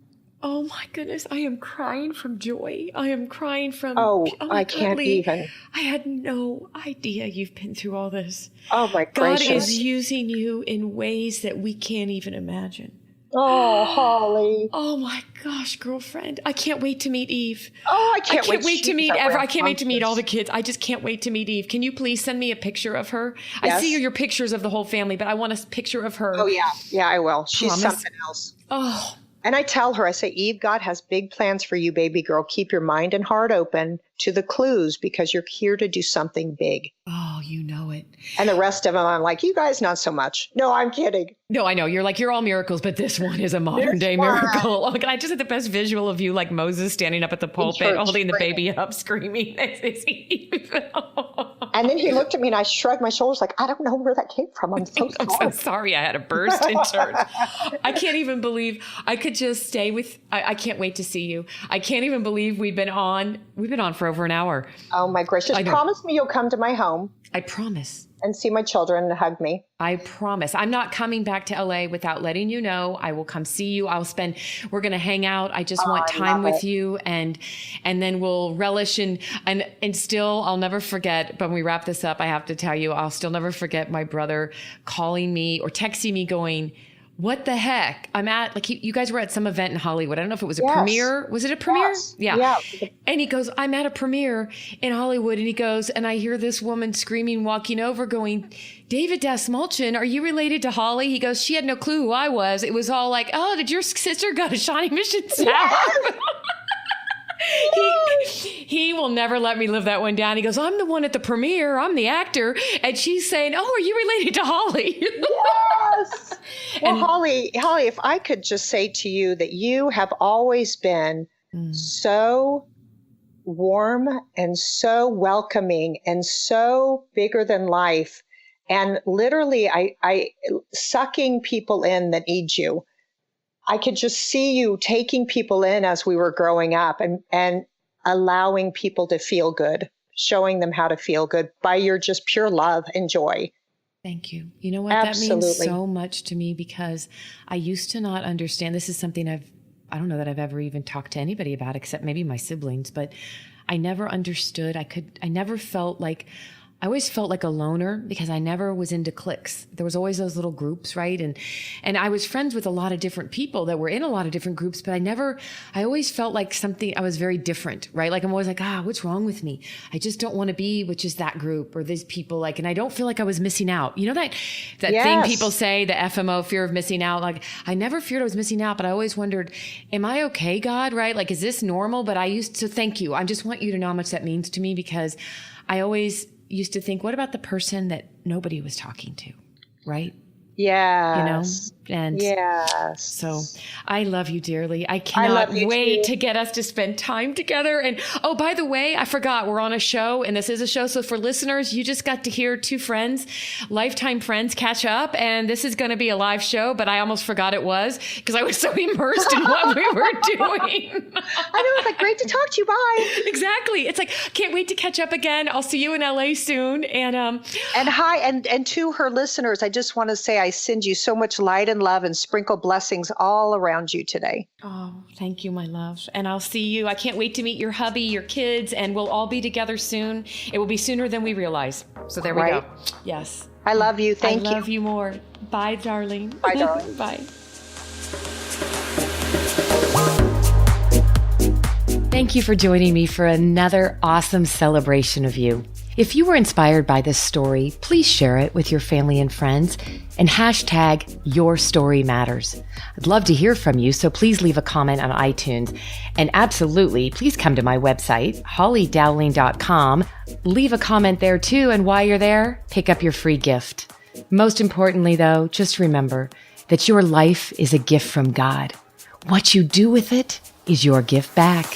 Oh my goodness. I am crying from joy. I am crying from... I can't even. I had no idea you've been through all this. Oh my gracious. God is using you in ways that we can't even imagine. Oh, Holly. Oh my gosh, girlfriend. I can't wait to meet Eve. Oh, I can't wait to meet ever. I can't wait to meet all the kids. I just can't wait to meet Eve. Can you please send me a picture of her? Yes. I see your pictures of the whole family, but I want a picture of her. Oh, yeah. Yeah, I will. She's something else. Oh. And I tell her, I say, Eve, God has big plans for you, baby girl. Keep your mind and heart open to the clues because you're here to do something big. Oh, you know it. And the rest of them, I'm like, you guys, not so much. No, I'm kidding. No, I know. You're like, you're all miracles, but this one is a modern day miracle. Oh, God, I just had the best visual of you, like Moses standing up at the pulpit, holding the baby up, screaming. It's Eve. And then he looked at me and I shrugged my shoulders like, I don't know where that came from. I'm so sorry. I'm so sorry. I had a burst in church. I can't even believe I could just stay with, I can't wait to see you. I can't even believe we've been on for over an hour. Oh my gracious. Promise me you'll come to my home. I promise. And see my children and hug me. I promise. I'm not coming back to LA without letting you know. I will come see you. We're going to hang out. I just want time with you. And then we'll relish and still, I'll never forget, but when we wrap this up, I have to tell you, I'll still never forget my brother calling me or texting me going, what the heck? I'm at, like, you guys were at some event in Hollywood. I don't know if it was a premiere. Was it a premiere? Yes. Yeah. And he goes, I'm at a premiere in Hollywood. And he goes, and I hear this woman screaming, walking over, going, David Dasmulchin, are you related to Holly? He goes, she had no clue who I was. It was all like, oh, did your sister go to Shawnee Mission South? Yes. He will never let me live that one down. He goes, I'm the one at the premiere. I'm the actor. And she's saying, oh, are you related to Holly? Yes. Well, Holly, if I could just say to you that you have always been so warm and so welcoming and so bigger than life. And literally, I sucking people in that need you. I could just see you taking people in as we were growing up and allowing people to feel good, showing them how to feel good by your just pure love and joy. Thank you. You know what? Absolutely. That means so much to me because I used to not understand. This is something I don't know that I've ever even talked to anybody about except maybe my siblings, but I never understood. I never felt like, I always felt like a loner because I never was into cliques. There was always those little groups, right? And I was friends with a lot of different people that were in a lot of different groups, but I always felt like I was very different, right? Like I'm always like, what's wrong with me? I just don't want to be with just that group or these people, and I don't feel like I was missing out. You know that yes. thing people say, the FMO, fear of missing out. Like I never feared I was missing out, but I always wondered, am I okay, God, right? Like, is this normal? But thank you. I just want you to know how much that means to me because I always used to think, what about the person that nobody was talking to, right? Yes. And yes. So I love you dearly. I cannot wait to get us to spend time together. And oh, by the way, I forgot we're on a show and this is a show. So for listeners, you just got to hear two friends, lifetime friends catch up. And this is going to be a live show, but I almost forgot it was because I was so immersed in what we were doing. I know. It's like, great to talk to you. Bye. Exactly. It's like, can't wait to catch up again. I'll see you in LA soon. And hi. And to her listeners, I just want to say, I send you so much light and love and sprinkle blessings all around you today. Oh, thank you, my love. And I'll see you. I can't wait to meet your hubby, your kids, and we'll all be together soon. It will be sooner than we realize. So there we go. Yes. I love you. Thank you. I love you more. Bye, darling. Bye, darling. Bye. Thank you for joining me for another awesome celebration of you. If you were inspired by this story, please share it with your family and friends and hashtag Your Story Matters. I'd love to hear from you, so please leave a comment on iTunes. And absolutely, please come to my website, hollydowling.com. Leave a comment there too, and while you're there, pick up your free gift. Most importantly though, just remember that your life is a gift from God. What you do with it is your gift back.